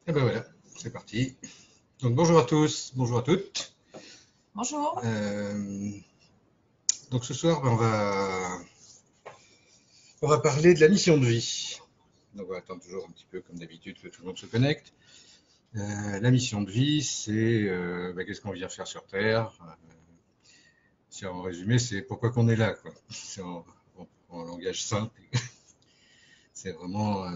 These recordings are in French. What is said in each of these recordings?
Et ben voilà, c'est parti. Donc bonjour à tous, bonjour à toutes. Bonjour. Euh, donc ce soir, on va parler de la mission de vie. Donc on va attendre toujours un petit peu comme d'habitude que tout le monde se connecte. La mission de vie, c'est qu'est-ce qu'on vient faire sur Terre. Si en résumé, c'est pourquoi qu'on est là, quoi. C'est en langage simple. C'est vraiment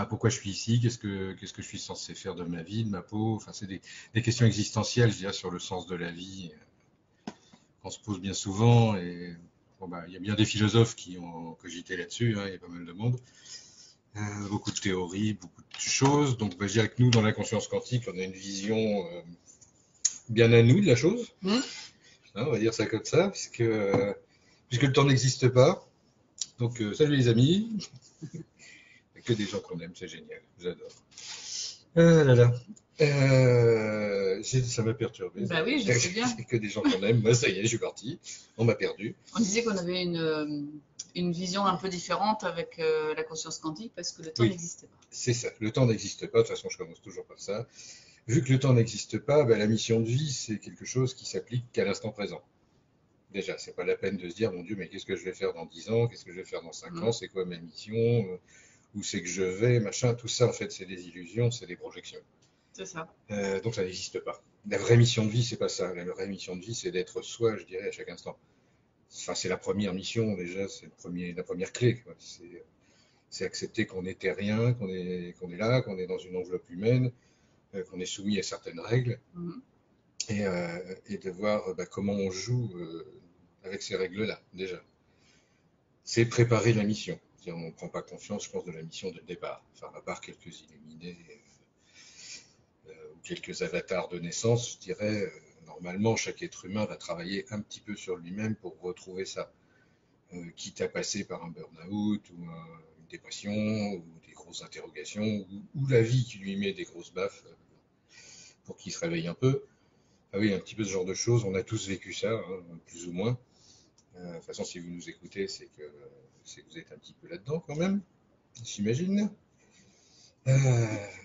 pourquoi je suis ici, qu'est-ce que je suis censé faire de ma vie, de ma peau. Enfin, c'est des questions existentielles, je dirais, sur le sens de la vie qu'on se pose bien souvent. Et bon, il y a bien des philosophes qui ont cogité là-dessus, hein, il y a pas mal de monde. Beaucoup de théories, beaucoup de choses. Donc, je dirais que nous, dans la conscience quantique, on a une vision bien à nous de la chose. Mmh. Hein, on va dire ça comme ça, puisque le temps n'existe pas. Donc, salut les amis. Il n'y a que des gens qu'on aime, c'est génial. J'adore. Ah là là. Ça m'a perturbé. Bah oui, je sais bien. C'est que des gens qu'on aime. Moi, ça y est, je suis parti. On m'a perdu. On disait qu'on avait une vision un peu différente avec la conscience quantique parce que le temps Oui, n'existait pas. c'est ça. Le temps n'existe pas. De toute façon, je commence toujours par ça. Vu que le temps n'existe pas, la mission de vie, c'est quelque chose qui s'applique qu'à l'instant présent. Déjà, c'est pas la peine de se dire, mon Dieu, mais qu'est-ce que je vais faire dans 10 ans? Qu'est-ce que je vais faire dans 5 ans? Mmh. C'est quoi ma mission? Où c'est que je vais? Machin. Tout ça, en fait, c'est des illusions, c'est des projections. C'est ça. Donc, ça n'existe pas. La vraie mission de vie, c'est pas ça. La vraie mission de vie, c'est d'être soi, je dirais, à chaque instant. Enfin, c'est la première mission, déjà, c'est la première clé, quoi. C'est accepter qu'on n'est terrien, qu'on est là, qu'on est dans une enveloppe humaine, qu'on est soumis à certaines règles, Mmh. et de voir comment on joue avec ces règles-là, déjà. C'est préparer la mission. On ne prend pas conscience, je pense, de la mission de départ. Enfin, à part quelques illuminés ou quelques avatars de naissance, je dirais, normalement, chaque être humain va travailler un petit peu sur lui-même pour retrouver ça. Quitte à passer par un burn-out ou une dépression ou des grosses interrogations ou la vie qui lui met des grosses baffes pour qu'il se réveille un peu. Ah oui, un petit peu ce genre de choses. On a tous vécu ça, hein, plus ou moins. De toute façon, si vous nous écoutez, c'est que vous êtes un petit peu là-dedans quand même, j'imagine.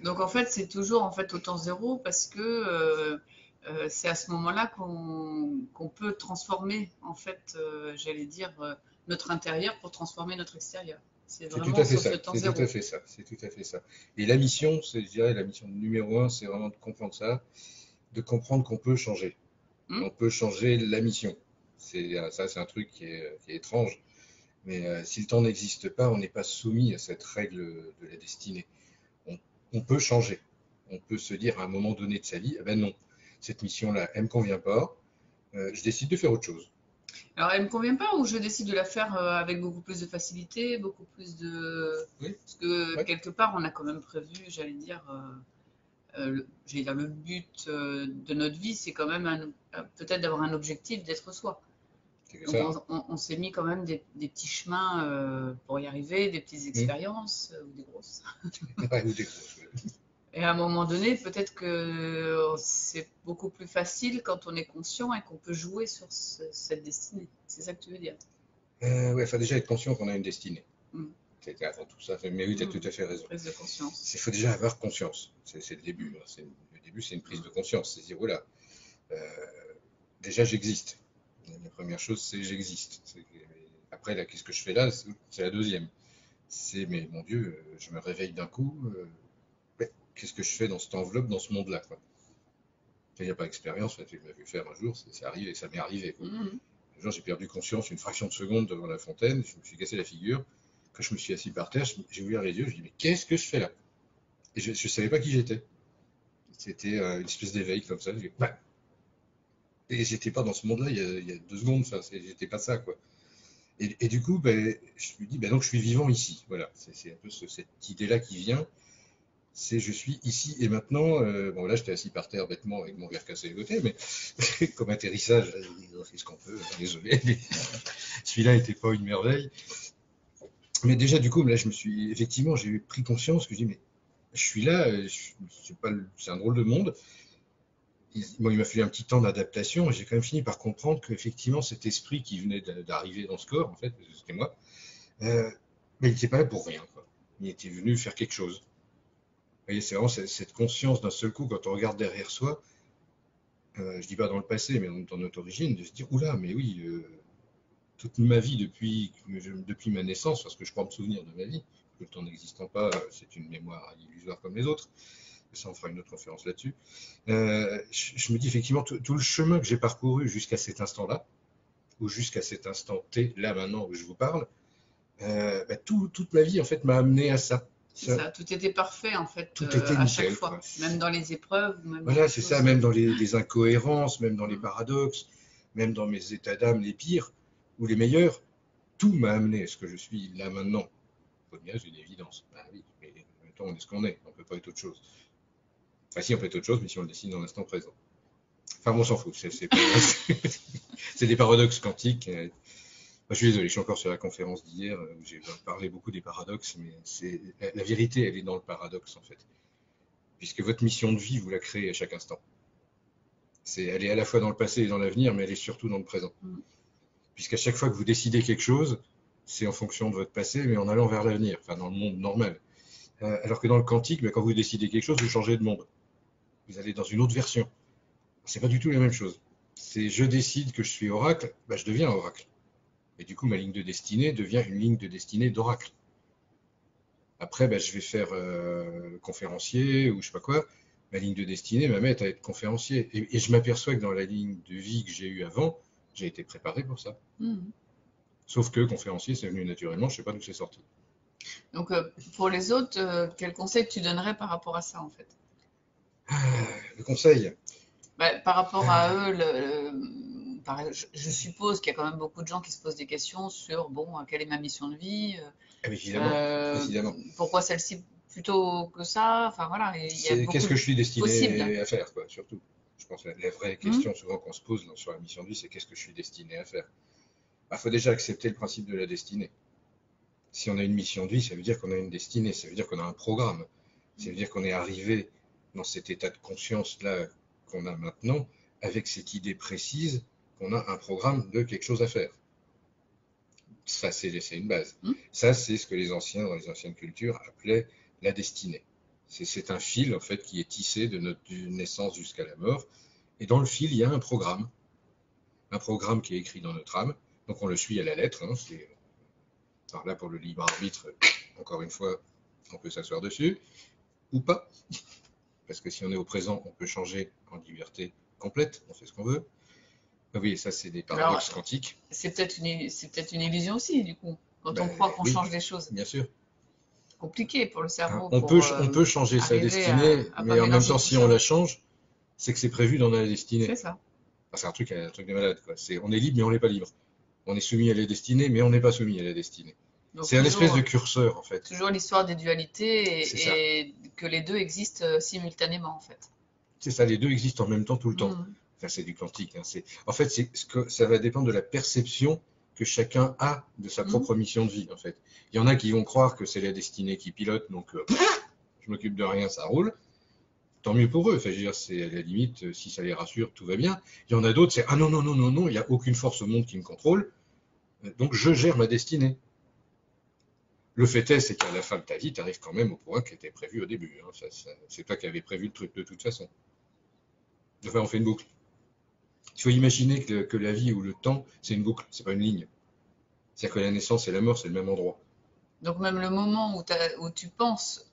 Donc en fait, c'est toujours en fait au temps zéro parce que c'est à ce moment-là qu'on peut transformer en fait, j'allais dire, notre intérieur pour transformer notre extérieur. C'est C'est tout vraiment à fait sur ça. ce temps C'est tout à zéro. fait ça. C'est tout à fait ça. Et la mission, je dirais, la mission numéro un, c'est vraiment de comprendre ça, de comprendre qu'on peut changer. Hmm. On peut changer la mission. Ça, c'est un truc qui est étrange. Mais si le temps n'existe pas, on n'est pas soumis à cette règle de la destinée. On, on peut changer. On peut se dire à un moment donné de sa vie, eh ben non, cette mission-là, elle me convient pas. Je décide de faire autre chose. Alors, elle me convient pas ou je décide de la faire avec beaucoup plus de facilité, beaucoup plus de... Oui, Parce que ouais, quelque part, on a quand même prévu, j'allais dire le but de notre vie, c'est quand même peut-être d'avoir un objectif d'être soi. c'est que Donc, ça. Hein. on s'est mis quand même des petits chemins pour y arriver, des petites Hum. expériences ou des grosses. Ouais, ou des grosses, ouais. Et à un moment donné, peut-être que c'est beaucoup plus facile quand on est conscient et qu'on peut jouer sur cette destinée. C'est ça que tu veux dire? Ouais, enfin déjà être conscient qu'on a une destinée. Mm. C'est avant tout ça. Mais oui, tu as tout Mm. à fait raison. Prise de conscience. Il faut déjà avoir conscience. C'est le début. Hein. Le début, c'est une prise Mm. de conscience. C'est dire, voilà, euh, déjà j'existe. La première chose, c'est j'existe. Après, là, qu'est-ce que je fais là? C'est la deuxième. Mais mon Dieu, je me réveille d'un coup. Ouais, qu'est-ce que je fais dans cette enveloppe, dans ce monde-là, quoi? Il n'y a pas d'expérience, tu m'as vu faire un jour, c'est arrivé, ça m'est arrivé, quoi. Mm. Un jour, j'ai perdu conscience une fraction de seconde devant la fontaine, je me suis cassé la figure. Quand je me suis assis par terre, j'ai ouvert les yeux, je me dis, mais qu'est-ce que je fais là? Et je ne savais pas qui j'étais. C'était une espèce d'éveil comme ça. Bah. Et j'étais pas dans ce monde-là il y a 2 secondes, enfin, j'étais pas ça, quoi. Et du coup, je me dis, donc je suis vivant ici. Voilà, c'est un peu cette idée-là qui vient. C'est je suis ici et maintenant. Bon, là, j'étais assis par terre bêtement avec mon verre cassé à côté, mais comme atterrissage, on fait ce qu'on peut. Désolé, mais celui-là n'était pas une merveille. Mais déjà, du coup, là, effectivement, j'ai pris conscience que je dis, mais je suis là, c'est un drôle de monde. Bon, il m'a fallu un petit temps d'adaptation et j'ai quand même fini par comprendre qu'effectivement, cet esprit qui venait d'arriver dans ce corps, en fait, c'était moi, mais il n'était pas là pour rien, quoi. Il était venu faire quelque chose. voyez, c'est vraiment cette conscience d'un seul coup, quand on regarde derrière soi, je dis pas dans le passé, mais dans notre origine, de se dire, oula, mais oui, toute ma vie depuis ma naissance, parce que je crois me souvenir de ma vie, que le temps n'existant pas, c'est une mémoire illusoire comme les autres, ça on fera une autre conférence là-dessus, je me dis effectivement tout le chemin que j'ai parcouru jusqu'à cet instant-là, ou jusqu'à cet instant T, là maintenant où je vous parle, toute ma vie en fait m'a amené à ça. C'est ça, tout était parfait en fait Tout était à chaque nickel, fois, quoi. même dans les épreuves, même dans Voilà, les c'est ça, choses. même dans les incohérences, même dans les paradoxes, même dans mes états d'âme les pires ou les meilleurs, tout m'a amené à ce que je suis là maintenant. Faut bien, c'est une évidence. Bah oui, mais en même temps, on est ce qu'on est, on peut pas être autre chose. Enfin, si, on peut être autre chose, mais si on le décide dans l'instant présent. Enfin, bon, on s'en fout, c'est des paradoxes quantiques. Je suis désolé, je suis encore sur la conférence d'hier où j'ai parlé beaucoup des paradoxes, mais la vérité, elle est dans le paradoxe en fait. Puisque votre mission de vie, vous la créez à chaque instant. Elle est à la fois dans le passé et dans l'avenir, mais elle est surtout dans le présent. Puisqu'à chaque fois que vous décidez quelque chose, c'est en fonction de votre passé, mais en allant vers l'avenir, enfin dans le monde normal. Alors que dans le quantique, quand vous décidez quelque chose, vous changez de monde. Vous allez dans une autre version. C'est pas du tout la même chose. C'est je décide que je suis oracle, je deviens oracle. Et du coup, ma ligne de destinée devient une ligne de destinée d'oracle. Après, je vais faire conférencier ou je sais pas quoi. Ma ligne de destinée m'amène à être conférencier. Et je m'aperçois que dans la ligne de vie que j'ai eue avant, j'ai été préparé pour ça. Sauf que conférencier, c'est venu naturellement, je sais pas d'où c'est sorti. Donc, pour les autres, quel conseil tu donnerais par rapport à ça, en fait? Le conseil, Par rapport à eux, je suppose qu'il y a quand même beaucoup de gens qui se posent des questions sur, bon, quelle est ma mission de vie? évidemment, évidemment. Pourquoi celle-ci plutôt que ça? Enfin, voilà, il y a Qu'est-ce beaucoup que de je suis possibles. destiné à faire, quoi, surtout. Je pense que la vraie question souvent qu'on se pose sur la mission de vie, c'est qu'est-ce que je suis destiné à faire? Faut déjà accepter le principe de la destinée. Si on a une mission de vie, ça veut dire qu'on a une destinée, ça veut dire qu'on a un programme, ça veut dire qu'on est arrivé dans cet état de conscience-là qu'on a maintenant, avec cette idée précise qu'on a un programme de quelque chose à faire. Ça, c'est une base. Ça, c'est ce que les anciens, dans les anciennes cultures, appelaient la destinée. C'est un fil, en fait, qui est tissé de notre naissance jusqu'à la mort. Et dans le fil, il y a un programme qui est écrit dans notre âme. Donc, on le suit à la lettre. Alors là, pour le libre arbitre, encore une fois, on peut s'asseoir dessus, ou pas. Parce que si on est au présent, on peut changer en liberté complète, on fait ce qu'on veut. Oui, ça, c'est des paradoxes quantiques. C'est peut-être une illusion aussi, du coup, quand on croit qu'on change les choses. Bien sûr. Compliqué pour le cerveau. On peut changer sa destinée, mais en même temps, si on la change, c'est que c'est prévu dans la destinée. C'est ça. C'est un truc de malade, quoi. On est libre, mais on n'est pas libre. On est soumis à la destinée, mais on n'est pas soumis à la destinée. C'est un espèce de curseur, en fait. Toujours l'histoire des dualités et que les deux existent simultanément, en fait. C'est ça, les deux existent en même temps tout le temps. Enfin, c'est du quantique. En fait, ça va dépendre de la perception que chacun a de sa propre mission de vie, en fait. Il y en a qui vont croire que c'est la destinée qui pilote, donc je m'occupe de rien, ça roule. Tant mieux pour eux. Enfin, je veux dire, c'est à la limite, si ça les rassure, tout va bien. Il y en a d'autres, c'est ah non, non, non, non, non, il n'y a aucune force au monde qui me contrôle, donc je gère ma destinée. Le fait est, c'est qu'à la fin de ta vie, tu arrives quand même au point qui était prévu au début. C'est toi qui avais prévu le truc de toute façon. Enfin, on fait une boucle. Il faut imaginer que la vie ou le temps, c'est une boucle, c'est pas une ligne. C'est-à-dire que la naissance et la mort, c'est le même endroit. Donc même le moment où tu penses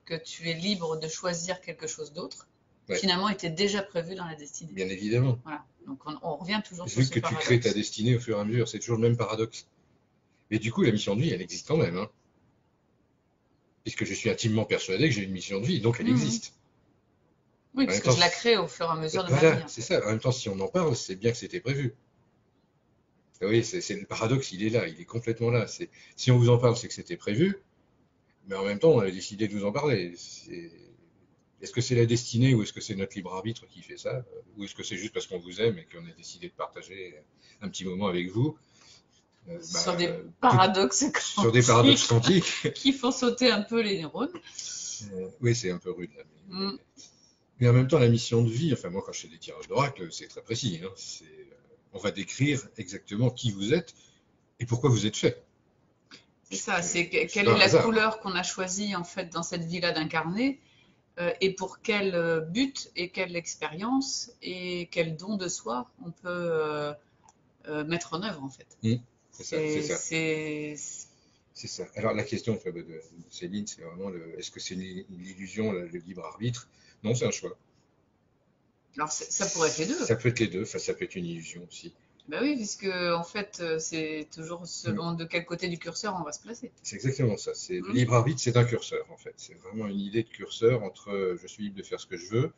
que tu es libre de choisir quelque chose d'autre, finalement était déjà prévu dans la destinée. Bien évidemment. Voilà. Donc on revient toujours sur ce paradoxe. Vu que tu crées ta destinée au fur et à mesure, c'est toujours le même paradoxe. Mais du coup, la mission de vie, elle existe quand même. Puisque je suis intimement persuadé que j'ai une mission de vie, donc elle existe. Oui, parce que je la crée au fur et à mesure de ma vie. Voilà, c'est ça. En même temps, si on en parle, c'est bien que c'était prévu. Oui, le paradoxe, il est là, il est complètement là. Si on vous en parle, c'est que c'était prévu, mais en même temps, on a décidé de vous en parler. Est-ce que c'est la destinée ou est-ce que c'est notre libre arbitre qui fait ça? Ou est-ce que c'est juste parce qu'on vous aime et qu'on a décidé de partager un petit moment avec vous? Sur des paradoxes quantiques qui font sauter un peu les neurones. Oui, c'est un peu rude là. Mais en même temps, la mission de vie, enfin moi quand je fais des tirages d'oracle, c'est très précis. On va décrire exactement qui vous êtes et pourquoi vous êtes fait. C'est ça, quelle est la couleur qu'on a choisie en fait dans cette vie-là d'incarner. et pour quel but et quelle expérience et quel don de soi on peut mettre en œuvre en fait. C'est ça, c'est ça. C'est C'est ça. Alors la question de Céline, c'est vraiment est-ce que c'est une illusion, le libre arbitre? Non, c'est un choix. alors ça pourrait être les deux. Ça peut être les deux, enfin, ça peut être une illusion aussi. Ben oui, puisque en fait c'est toujours Mm. selon de quel côté du curseur on va se placer. C'est exactement ça. Le Mm. libre arbitre, c'est un curseur en fait. C'est vraiment une idée de curseur entre je suis libre de faire ce que je veux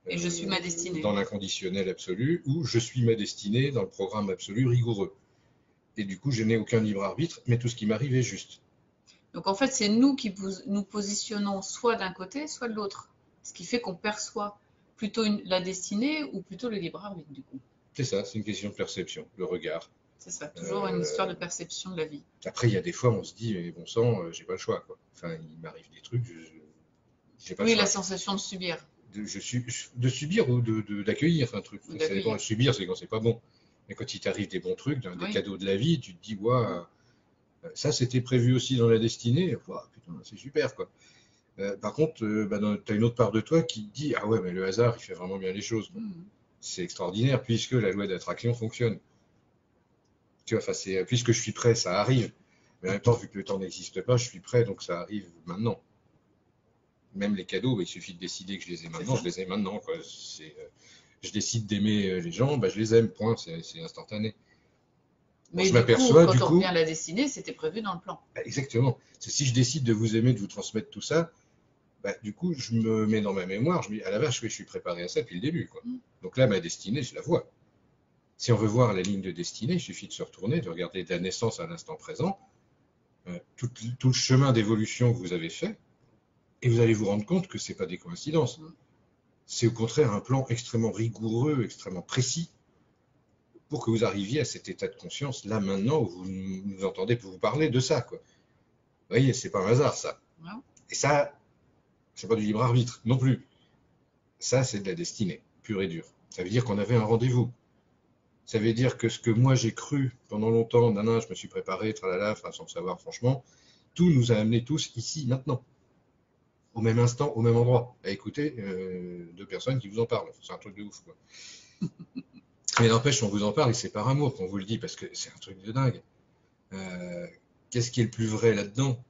Et je suis ma destinée. dans l'inconditionnel absolu ou je suis ma destinée dans le programme absolu rigoureux. Et du coup, je n'ai aucun libre arbitre, mais tout ce qui m'arrive est juste. Donc en fait, c'est nous qui nous positionnons soit d'un côté, soit de l'autre. Ce qui fait qu'on perçoit plutôt la destinée ou plutôt le libre arbitre du coup. C'est ça, c'est une question de perception, le regard. C'est ça, toujours une histoire de perception de la vie. Après, il y a des fois, on se dit, mais bon sang, j'ai pas le choix, quoi. Enfin, il m'arrive des trucs, j'ai pas le Oui, choix. la sensation de subir. De subir ou d'accueillir un truc. Ça dépend. Subir, c'est quand c'est pas bon. Mais quand il t'arrive des bons trucs, des Oui. cadeaux de la vie, tu te dis, waouh, ça c'était prévu aussi dans la destinée. Ouah, putain, c'est super, quoi. Par contre, tu as une autre part de toi qui te dit, ah ouais, mais le hasard, il fait vraiment bien les choses. Mm. C'est extraordinaire puisque la loi d'attraction fonctionne. Tu vois, puisque je suis prêt, ça arrive. Mais en même temps, vu que le temps n'existe pas, je suis prêt, donc ça arrive maintenant. Même les cadeaux, il suffit de décider que je les ai maintenant, je les ai maintenant, quoi. Je décide d'aimer les gens, je les aime, point, c'est instantané. Mais bon, du coup, quand on revient à la destinée, c'était prévu dans le plan. Exactement. Si je décide de vous aimer, de vous transmettre tout ça, du coup, je me mets dans ma mémoire, je me dis, à la vache, oui, je suis préparé à ça depuis le début, quoi. Donc là, ma destinée, je la vois. Si on veut voir la ligne de destinée, il suffit de se retourner, de regarder de la naissance à l'instant présent, tout le chemin d'évolution que vous avez fait, et vous allez vous rendre compte que ce n'est pas des coïncidences. C'est au contraire un plan extrêmement rigoureux, extrêmement précis, pour que vous arriviez à cet état de conscience, là, maintenant, où vous nous entendez vous parler de ça, quoi. Vous voyez, c'est pas un hasard, ça. Non. Et ça, c'est pas du libre arbitre, non plus. Ça, c'est de la destinée, pure et dure. Ça veut dire qu'on avait un rendez-vous. Ça veut dire que ce que moi j'ai cru pendant longtemps, je me suis préparé, tralala, sans le savoir, franchement, tout nous a amenés tous ici, maintenant. Au même instant, au même endroit, à écouter deux personnes qui vous en parlent. C'est un truc de ouf, quoi. Mais n'empêche, on vous en parle et c'est par amour qu'on vous le dit, parce que c'est un truc de dingue. Qu'est-ce qui est le plus vrai là-dedans?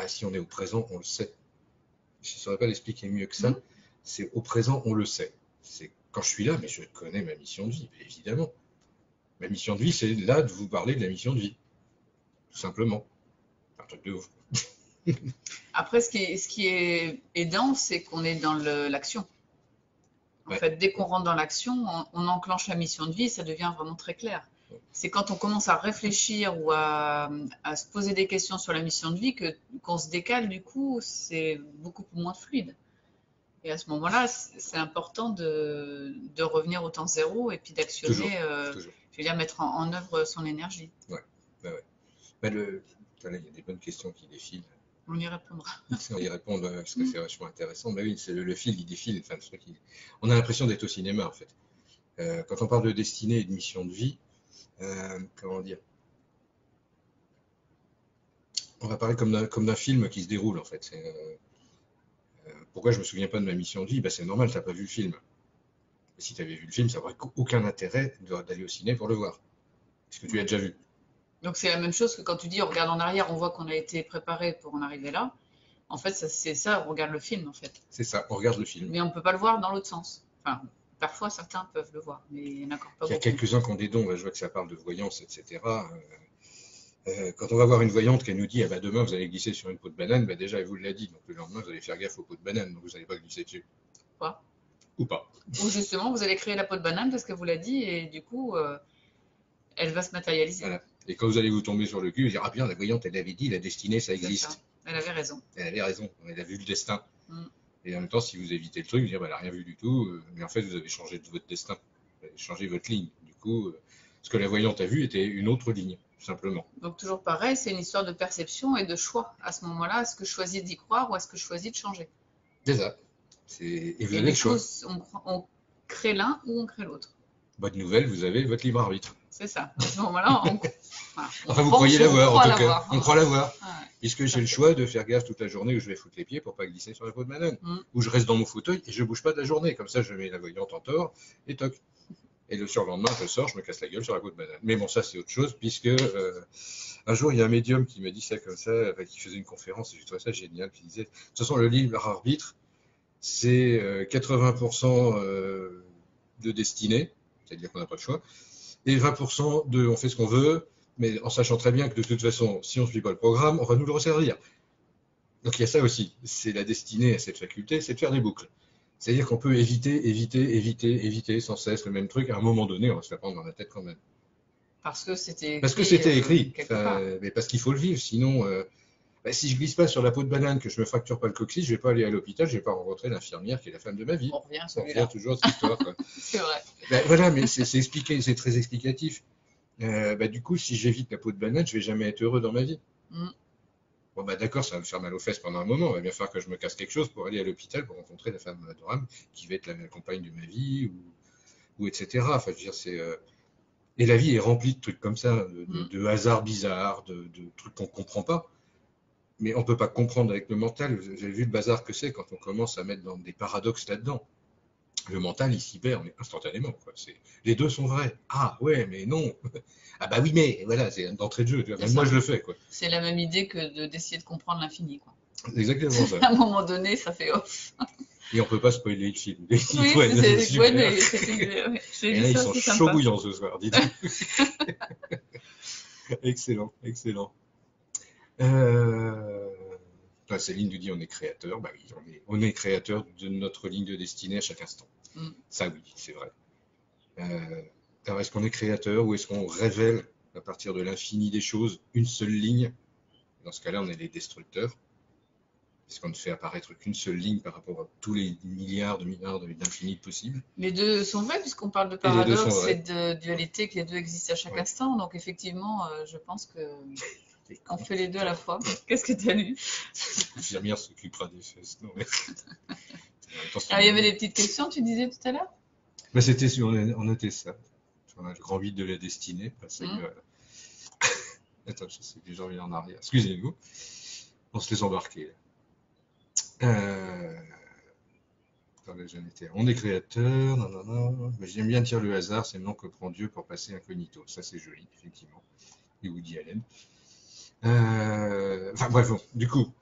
Si on est au présent, on le sait. Je ne saurais pas l'expliquer mieux que ça. C'est au présent, on le sait. C'est quand je suis là, mais je connais ma mission de vie, évidemment. Ma mission de vie, c'est là de vous parler de la mission de vie. Tout simplement. Un truc de ouf. Après, ce qui est aidant, c'est qu'on est dans l'action. En fait, dès qu'on rentre dans l'action, on enclenche la mission de vie et ça devient vraiment très clair. C'est quand on commence à réfléchir ou à se poser des questions sur la mission de vie qu'on se décale, du coup, c'est beaucoup moins fluide. Et à ce moment-là, c'est important de revenir au temps zéro et puis d'actionner, je veux dire, mettre en œuvre son énergie. Ouais. Il y a des bonnes questions qui défilent. On y répondra. On y répond parce que c'est vachement intéressant. Oui, c'est le fil, il défile. Enfin, on a l'impression d'être au cinéma, en fait. Quand on parle de destinée et de mission de vie, comment dire? On va parler comme d'un film qui se déroule, en fait. Pourquoi je me souviens pas de ma mission de vie? C'est normal, tu n'as pas vu le film. Et si tu avais vu le film, ça n'aurait aucun intérêt d'aller au ciné pour le voir. Parce que tu l'as déjà vu. Donc c'est la même chose que quand tu dis on regarde en arrière, on voit qu'on a été préparé pour en arriver là. En fait, c'est ça, on regarde le film en fait. C'est ça, on regarde le film. Mais on ne peut pas le voir dans l'autre sens. Enfin, parfois certains peuvent le voir, mais il n'y en a encore pas beaucoup. Il y a quelques-uns qui ont des dons, je vois que ça parle de voyance, etc. Quand on va voir une voyante qui nous dit demain vous allez glisser sur une peau de banane, déjà elle vous l'a dit, donc le lendemain vous allez faire gaffe aux peaux de banane, donc vous n'allez pas glisser dessus. Pas. Ou pas. Ou justement vous allez créer la peau de banane parce qu'elle vous l'a dit et du coup elle va se matérialiser. Voilà. Et quand vous allez vous tomber sur le cul, vous direz, ah bien, la voyante, elle avait dit, la destinée, ça existe. Ça. Elle avait raison. Elle avait raison, elle a vu le destin. Et en même temps, si vous évitez le truc, vous direz, elle n'a rien vu du tout, mais en fait, vous avez changé de votre destin. Vous avez changé votre ligne. Du coup, ce que la voyante a vu était une autre ligne, tout simplement. Donc, toujours pareil, c'est une histoire de perception et de choix. À ce moment-là, est-ce que je choisis d'y croire ou est-ce que je choisis de changer? C'est ça. Et vous avez le choix. On crée l'un ou on crée l'autre. Bonne nouvelle, vous avez votre libre arbitre. C'est ça. À ce moment-là, enfin, vous croyez l'avoir, en tout cas. On croit l'avoir. Puisque j'ai le choix de faire gaffe toute la journée où je vais foutre les pieds pour pas glisser sur la peau de banane. Où je reste dans mon fauteuil et je bouge pas de la journée. Comme ça, je mets la voyante en tort et toc. Et le surlendemain, je sors, je me casse la gueule sur la peau de banane. Mais bon, ça, c'est autre chose, puisque un jour, il y a un médium qui m'a dit ça comme ça, qui faisait une conférence, et j'ai trouvé ça génial, qui disait, de toute façon, le libre arbitre, c'est 80% de destinée, c'est-à-dire qu'on n'a pas le choix, et 20% de on fait ce qu'on veut, mais en sachant très bien que de toute façon, si on ne suit pas le programme, on va nous le resservir. Donc il y a ça aussi, c'est la destinée à cette faculté, c'est de faire des boucles. C'est-à-dire qu'on peut éviter sans cesse le même truc. À un moment donné, on va se la prendre dans la tête quand même. Parce que c'était écrit. Mais parce qu'il faut le vivre. Sinon, si je glisse pas sur la peau de banane, que je me fracture pas le coccyx, je vais pas aller à l'hôpital, je vais pas rencontrer l'infirmière qui est la femme de ma vie. On revient toujours à cette histoire. C'est vrai. Voilà, mais c'est expliqué, c'est très explicatif. Du coup, si j'évite la peau de banane, je vais jamais être heureux dans ma vie. Bon, d'accord, ça va me faire mal aux fesses pendant un moment. Il va bien falloir que je me casse quelque chose pour aller à l'hôpital pour rencontrer la femme adorable qui va être la compagne de ma vie ou etc. Enfin, je veux dire, et la vie est remplie de trucs comme ça, de hasards bizarres, de trucs qu'on ne comprend pas. Mais on ne peut pas comprendre avec le mental. Vous avez vu le bazar que c'est quand on commence à mettre dans des paradoxes là-dedans. Le mental, il s'y perd instantanément. Les deux sont vrais. Ah ouais, mais non. Ah bah oui, mais voilà, c'est d'entrée de jeu. Même moi, je le fais. C'est la même idée que d'essayer de comprendre l'infini. C'est exactement ça. À un moment donné, ça fait off. Et on peut pas spoiler le film. Oui, c'est Et là, ils sont chauds bouillants ce soir, dis donc. Excellent, excellent. Céline nous dit on est créateur. Bah oui, on est créateur de notre ligne de destinée à chaque instant. Ça oui, c'est vrai. Alors est-ce qu'on est créateur ou est-ce qu'on révèle à partir de l'infini des choses une seule ligne? Dans ce cas-là, on est des destructeurs. Est-ce qu'on ne fait apparaître qu'une seule ligne par rapport à tous les milliards d'infinis possibles? Les deux sont vrais puisqu'on parle de paradoxe et de dualité, que les deux existent à chaque instant. Donc effectivement, je pense que on fait les deux à la fois. Qu'est-ce que tu as lu? L'infirmière s'occupera des fesses. Non, mais... il y avait des petites questions, tu disais tout à l'heure? C'était on notait ça. On a le grand vide de la destinée. Attends, je sais que les gens viennent en arrière. Excusez-nous. On se laisse embarquer. On est créateur. Mais j'aime bien dire le hasard, c'est le nom que prend Dieu pour passer incognito. Ça, c'est joli, effectivement. Et Woody Allen. Bref, bon, du coup,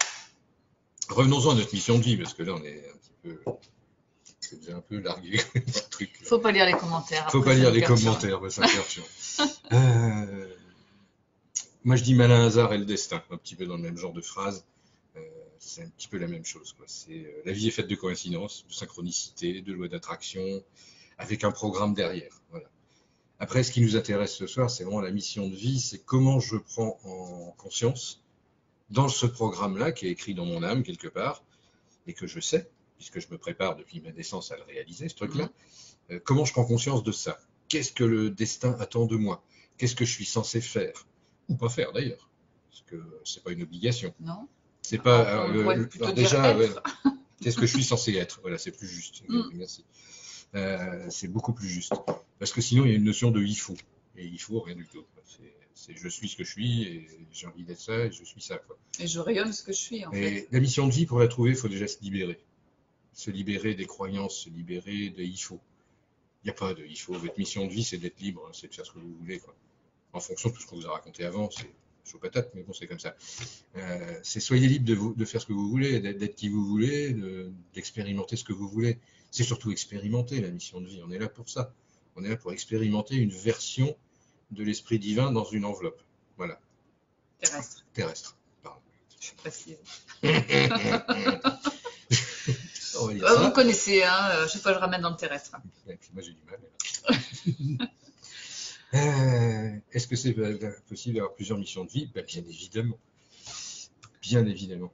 revenons-en à notre mission de vie, parce que là, on est un petit peu... C'est déjà un peu largué le truc. Faut pas lire les commentaires. Faut pas lire les commentaires, ça perturbe. Moi, je dis malin hasard et le destin, un petit peu dans le même genre de phrase. C'est un petit peu la même chose. La vie est faite de coïncidences, de synchronicité, de lois d'attraction, avec un programme derrière. Voilà. Après, ce qui nous intéresse ce soir, c'est vraiment la mission de vie, c'est comment je prends en conscience, dans ce programme-là, qui est écrit dans mon âme quelque part, et que je sais, puisque je me prépare depuis ma naissance à le réaliser, ce truc-là, comment je prends conscience de ça? Qu'est-ce que le destin attend de moi? Qu'est-ce que je suis censé faire? Ou pas faire d'ailleurs, parce que c'est pas une obligation. Non. C'est pas déjà, qu'est-ce que je suis censé être? Voilà, c'est plus juste. Merci. C'est beaucoup plus juste. Parce que sinon, il y a une notion de il faut. Et il faut rien du tout. C'est je suis ce que je suis et j'ai envie d'être ça et je suis ça. Et je rayonne ce que je suis en fait. La mission de vie, pour la trouver, il faut déjà se libérer. Se libérer des croyances, se libérer de il faut. Il n'y a pas de il faut. Votre mission de vie, c'est d'être libre, c'est de faire ce que vous voulez. En fonction de tout ce qu'on vous a raconté avant, c'est chaud patate, mais bon, c'est comme ça. C'est soyez libre de faire ce que vous voulez, d'être qui vous voulez, d'expérimenter ce que vous voulez. C'est surtout expérimenter la mission de vie. On est là pour ça. On est là pour expérimenter une version de l'esprit divin dans une enveloppe. Voilà. Terrestre. Pardon. Je précise. Vous connaissez, hein, chaque fois je ramène dans le terrestre. Et puis moi j'ai du mal. Est-ce que c'est possible d'avoir plusieurs missions de vie? Bien évidemment. Bien évidemment.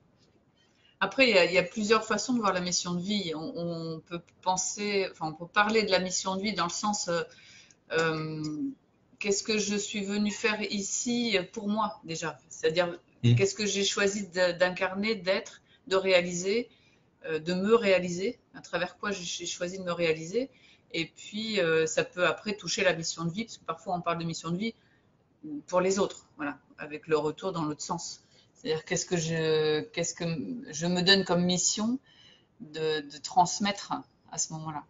Après, il y a plusieurs façons de voir la mission de vie. On peut on peut parler de la mission de vie dans le sens qu'est-ce que je suis venu faire ici pour moi déjà? C'est-à-dire qu'est-ce que j'ai choisi d'incarner, d'être, de réaliser, de me réaliser, à travers quoi j'ai choisi de me réaliser. Et puis, ça peut après toucher la mission de vie, parce que parfois on parle de mission de vie pour les autres, voilà, avec le retour dans l'autre sens. C'est-à-dire qu'est-ce que je me donne comme mission de transmettre à ce moment-là.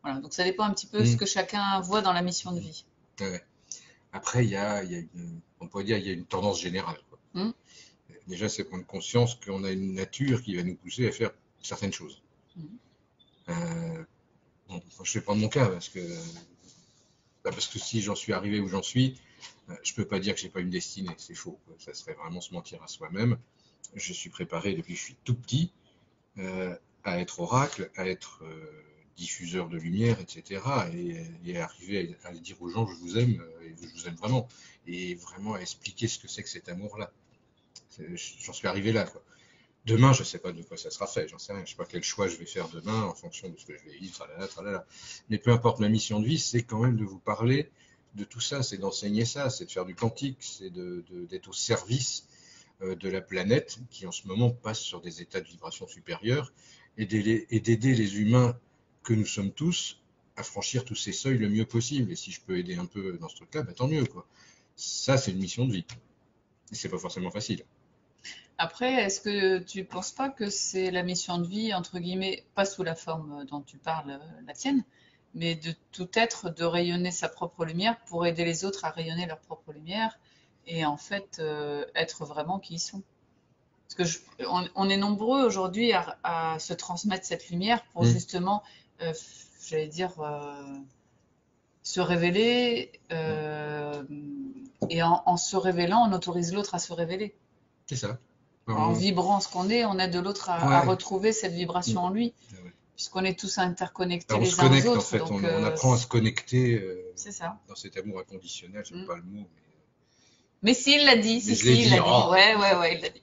Voilà, donc ça dépend un petit peu de ce Mm. que chacun voit dans la mission de vie. Ouais. Après, on pourrait dire, il y a une tendance générale, quoi. Hmm. Déjà, c'est prendre conscience qu'on a une nature qui va nous pousser à faire certaines choses. Hmm. Bon, je vais prendre mon cas parce que si j'en suis arrivé où j'en suis, je peux pas dire que j'ai pas une destinée, c'est faux, quoi. Ça serait vraiment se mentir à soi-même. Je suis préparé depuis que je suis tout petit à être oracle, à être diffuseur de lumière, etc. Et arriver à dire aux gens je vous aime, et je vous aime vraiment, et vraiment à expliquer ce que c'est que cet amour-là. J'en suis arrivé là, quoi. Demain, je ne sais pas de quoi ça sera fait, j'en sais rien. Je ne sais pas quel choix je vais faire demain en fonction de ce que je vais vivre, tralala, tralala. Mais peu importe, ma mission de vie, c'est quand même de vous parler de tout ça, c'est d'enseigner ça, c'est de faire du quantique, c'est d'être au service de la planète qui en ce moment passe sur des états de vibration supérieurs et d'aider les humains que nous sommes tous à franchir tous ces seuils le mieux possible. Et si je peux aider un peu dans ce truc-là, bah, tant mieux, quoi. Ça, c'est une mission de vie. Et c'est pas forcément facile. Après, est-ce que tu penses pas que c'est la mission de vie, entre guillemets, pas sous la forme dont tu parles, la tienne, mais de tout être, de rayonner sa propre lumière pour aider les autres à rayonner leur propre lumière et en fait être vraiment qui ils sont. Parce que on est nombreux aujourd'hui à se transmettre cette lumière pour Mmh. justement, j'allais dire, se révéler, et en se révélant, on autorise l'autre à se révéler. C'est ça. En On- vibrant ce qu'on est, on aide l'autre à Ouais. retrouver cette vibration en lui, Ouais. puisqu'on est tous interconnectés Alors, on se les uns aux connecte en autres. fait, Donc, on apprend à se connecter c'est ça. dans cet amour inconditionnel, j'aime Mm. pas le mot, Mais si, il l'a dit, mais si, je l'ai si, il dit. l'a dit. Oh. Ouais, ouais, ouais, il l'a dit.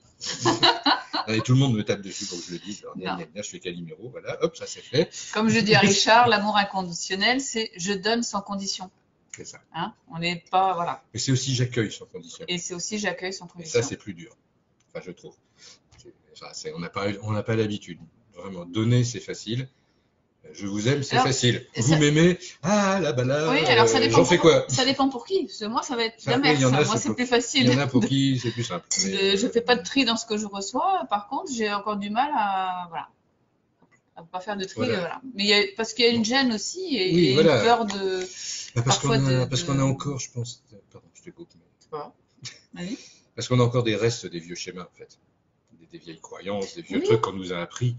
Et tout le monde me tape dessus pour que je le dise. Alors, Non. je fais Calimero, voilà, hop, ça c'est fait. Comme je dis à Richard, l'amour inconditionnel, c'est je donne sans condition. C'est ça. Hein, on n'est pas, voilà. Mais c'est aussi j'accueille sans condition. Et c'est aussi j'accueille sans Et condition. ça, c'est plus dur. Enfin, je trouve. On n'a pas l'habitude. Vraiment, donner, c'est facile. Je vous aime, c'est Alors, facile. Vous ça- m'aimez, ah là, bah là, oui, alors ça dépend j'en fais quoi? ça dépend pour qui. Parce que moi, ça va être Ça, la oui, il y en a, Moi, c'est plus il facile. y en a pour qui c'est plus simple. Mais, Je fais pas de tri dans ce que je reçois. Par contre, j'ai encore du mal à, voilà, à pas faire de tri, voilà. voilà. Mais parce qu'il y a une gêne aussi Oui, et une voilà. peur de, parfois Parce qu'on a encore, je pense, pardon, je te coupe, mais Voilà. Vas-y. parce qu'on a encore des restes des vieux schémas en fait, des vieilles croyances, des vieux Oui. trucs qu'on nous a appris,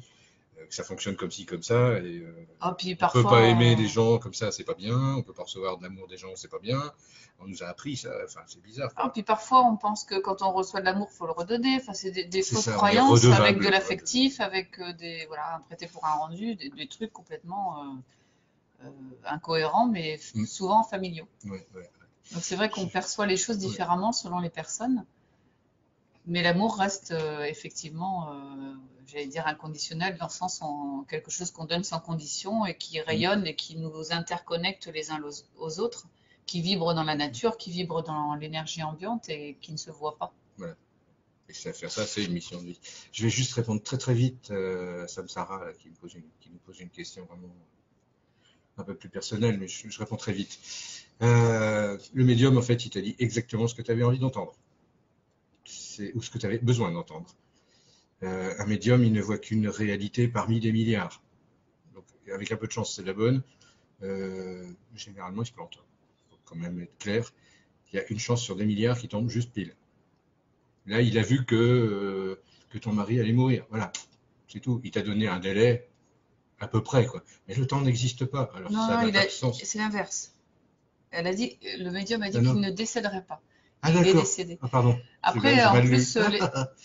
que ça fonctionne comme ci, comme ça, et Ah, puis on peut parfois, pas aimer des gens comme ça, c'est pas bien, on peut pas recevoir de l'amour des gens, c'est pas bien. On nous a appris ça, enfin c'est bizarre, quoi. puis parfois, on pense que quand on reçoit de l'amour, faut le redonner. Enfin, c'est des C'est fausses ça, on est croyances redevable, avec de quoi. l'affectif, avec voilà, un prêté pour un rendu, des trucs complètement incohérents, mais Mm. souvent familiaux. Ouais, ouais. Donc c'est vrai qu'on Je- perçoit les choses ouais. différemment selon les personnes, mais l'amour reste effectivement, j'allais dire inconditionnel, dans le sens en quelque chose qu'on donne sans condition et qui rayonne et qui nous interconnecte les uns aux autres, qui vibre dans la nature, qui vibre dans l'énergie ambiante et qui ne se voit pas. Voilà. Et faire ça, c'est une mission de vie. Je vais juste répondre très très vite à Samsara là, qui nous pose une question vraiment un peu plus personnelle, mais je réponds très vite. Le médium, en fait, il t'a dit exactement ce que tu avais envie d'entendre. Ou ce que tu avais besoin d'entendre. Un médium, il ne voit qu'une réalité parmi des milliards. Donc, avec un peu de chance, c'est la bonne. Généralement, il se plante. Il faut quand même être clair. Il y a une chance sur des milliards qui tombe juste pile. Là, il a vu que ton mari allait mourir. Voilà, c'est tout. Il t'a donné un délai à peu près, quoi. Mais le temps n'existe pas. Alors, Non, ça non, n'a pas de sens. c'est l'inverse. Le médium a dit Ah qu'il non. ne décéderait pas. Ah, Il est d'accord. décédé. Ah, pardon. Après, J'ai en mal lu. plus,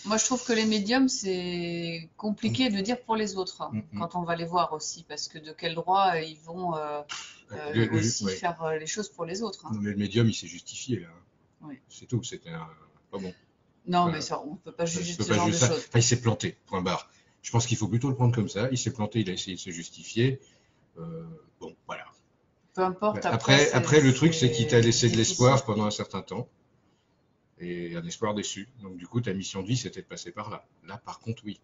moi je trouve que les médiums, c'est compliqué de dire pour les autres, hein, quand on va les voir aussi, parce que de quel droit ils vont aussi Ouais. faire les choses pour les autres. Hein. Non, mais le médium, il s'est justifié, là. Oui. C'est tout. C'était pas bon. Non, Voilà. mais ça, on ne peut pas juger Je de peux ce pas genre de juger ça. choses. Enfin, il s'est planté, point barre. Je pense qu'il faut plutôt le prendre comme ça. Il s'est planté, il a essayé de se justifier. Bon, voilà. Peu importe, Après, le truc, c'est qu'il t'a laissé de difficile. l'espoir pendant un certain temps. Et un espoir déçu. Donc, du coup, ta mission de vie, c'était de passer par là. Là, par contre, oui.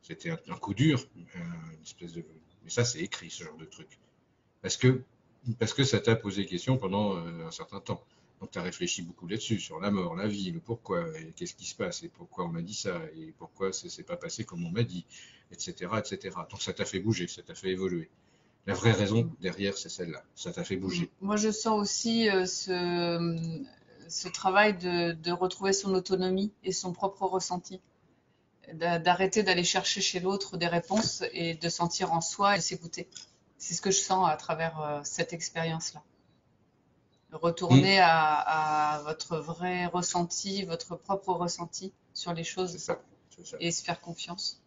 C'était un coup dur. Une espèce de... Mais ça, c'est écrit, ce genre de truc. Parce que ça t'a posé question pendant un certain temps. Donc tu as réfléchi beaucoup là-dessus, sur la mort, la vie, le pourquoi, et qu'est-ce qui se passe, et pourquoi on m'a dit ça, et pourquoi ça s'est pas passé comme on m'a dit, etc., etc. Donc ça t'a fait bouger, ça t'a fait évoluer. La vraie raison derrière, c'est celle-là. Ça t'a fait bouger. Moi, je sens aussi ce travail de retrouver son autonomie et son propre ressenti, d'arrêter d'aller chercher chez l'autre des réponses et de sentir en soi et de s'écouter. C'est ce que je sens à travers cette expérience-là. Retourner à votre vrai ressenti, votre propre ressenti sur les choses C'est ça. et se faire confiance.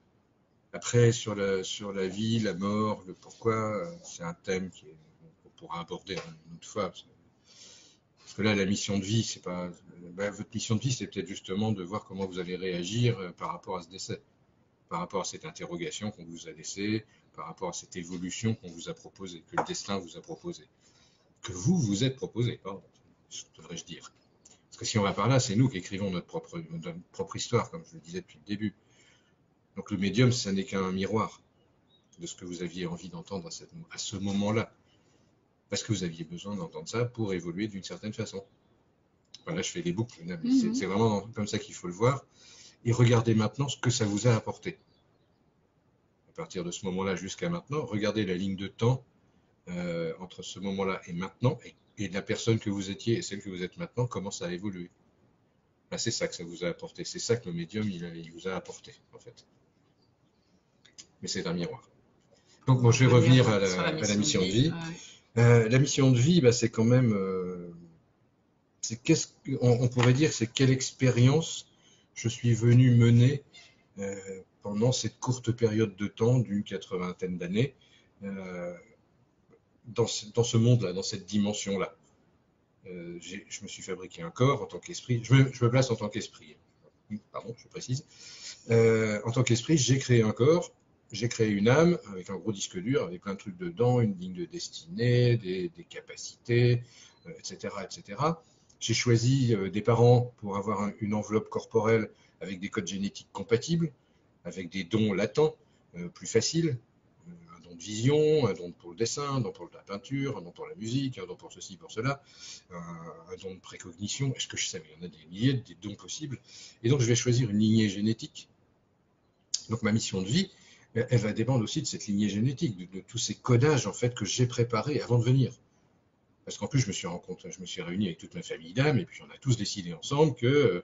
Après, sur la vie, la mort, le pourquoi, c'est un thème qu'on pourra aborder une autre fois. Parce que là, la mission de vie, c'est pas. Votre mission de vie, c'est peut-être justement de voir comment vous allez réagir par rapport à ce décès, par rapport à cette interrogation qu'on vous a laissée, par rapport à cette évolution qu'on vous a proposée, que le destin vous a proposé, que vous vous êtes proposé, pardon, devrais-je dire. Parce que si on va par là, c'est nous qui écrivons notre propre histoire, comme je le disais depuis le début. Donc le médium, ça n'est qu'un miroir de ce que vous aviez envie d'entendre à ce moment-là. Parce que vous aviez besoin d'entendre ça pour évoluer d'une certaine façon. Enfin, là, je fais des boucles, mais c'est vraiment comme ça qu'il faut le voir. Et regardez maintenant ce que ça vous a apporté. À partir de ce moment-là jusqu'à maintenant, regardez la ligne de temps entre ce moment-là et maintenant, et la personne que vous étiez et celle que vous êtes maintenant, comment ça a évolué. Là, c'est ça que ça vous a apporté. C'est ça que le médium, il vous a apporté, en fait. Mais c'est un miroir. Donc, moi, je vais revenir à la mission de vie. Ouais. La mission de vie, c'est quand même... on pourrait dire, c'est quelle expérience je suis venu mener pendant cette courte période de temps d'une 80aine d'années dans ce monde-là, dans cette dimension-là. Je me suis fabriqué un corps en tant qu'esprit. Je me place en tant qu'esprit. Pardon, je précise. En tant qu'esprit, j'ai créé un corps, j'ai créé une âme avec un gros disque dur, avec plein de trucs dedans, une ligne de destinée, des capacités, etc., etc. J'ai choisi des parents pour avoir une enveloppe corporelle avec des codes génétiques compatibles, avec des dons latents, plus faciles, un don de vision, un don pour le dessin, un don pour la peinture, un don pour la musique, un don pour ceci, pour cela, un don de précognition. Est-ce que je sais, il y en a des milliers, des dons possibles. Et donc je vais choisir une lignée génétique. Donc ma mission de vie, elle va dépendre aussi de cette lignée génétique, de tous ces codages en fait que j'ai préparés avant de venir. Parce qu'en plus, je me suis réuni avec toute ma famille d'âmes, et puis on a tous décidé ensemble que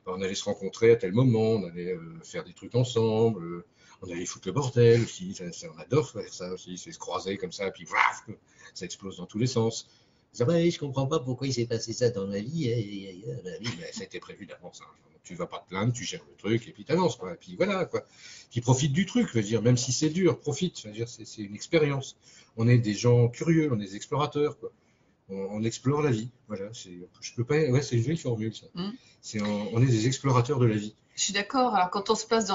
on allait se rencontrer à tel moment, on allait faire des trucs ensemble, on allait foutre le bordel aussi, on adore faire ça aussi, c'est se croiser comme ça, puis waf, ça explose dans tous les sens. Je comprends pas pourquoi il s'est passé ça dans ma vie. La vie, ça a été prévu d'avance. Hein. Tu vas pas te plaindre, tu gères le truc, et puis t'avances, quoi. Et puis voilà, quoi. Puis profite du truc, je veux dire, même si c'est dur, profite. Je veux dire, c'est une expérience. On est des gens curieux, on est des explorateurs, quoi. On explore la vie. Voilà, je peux pas. Ouais, c'est une jolie formule, ça. On est des explorateurs de la vie. Je suis d'accord. Alors, quand on se place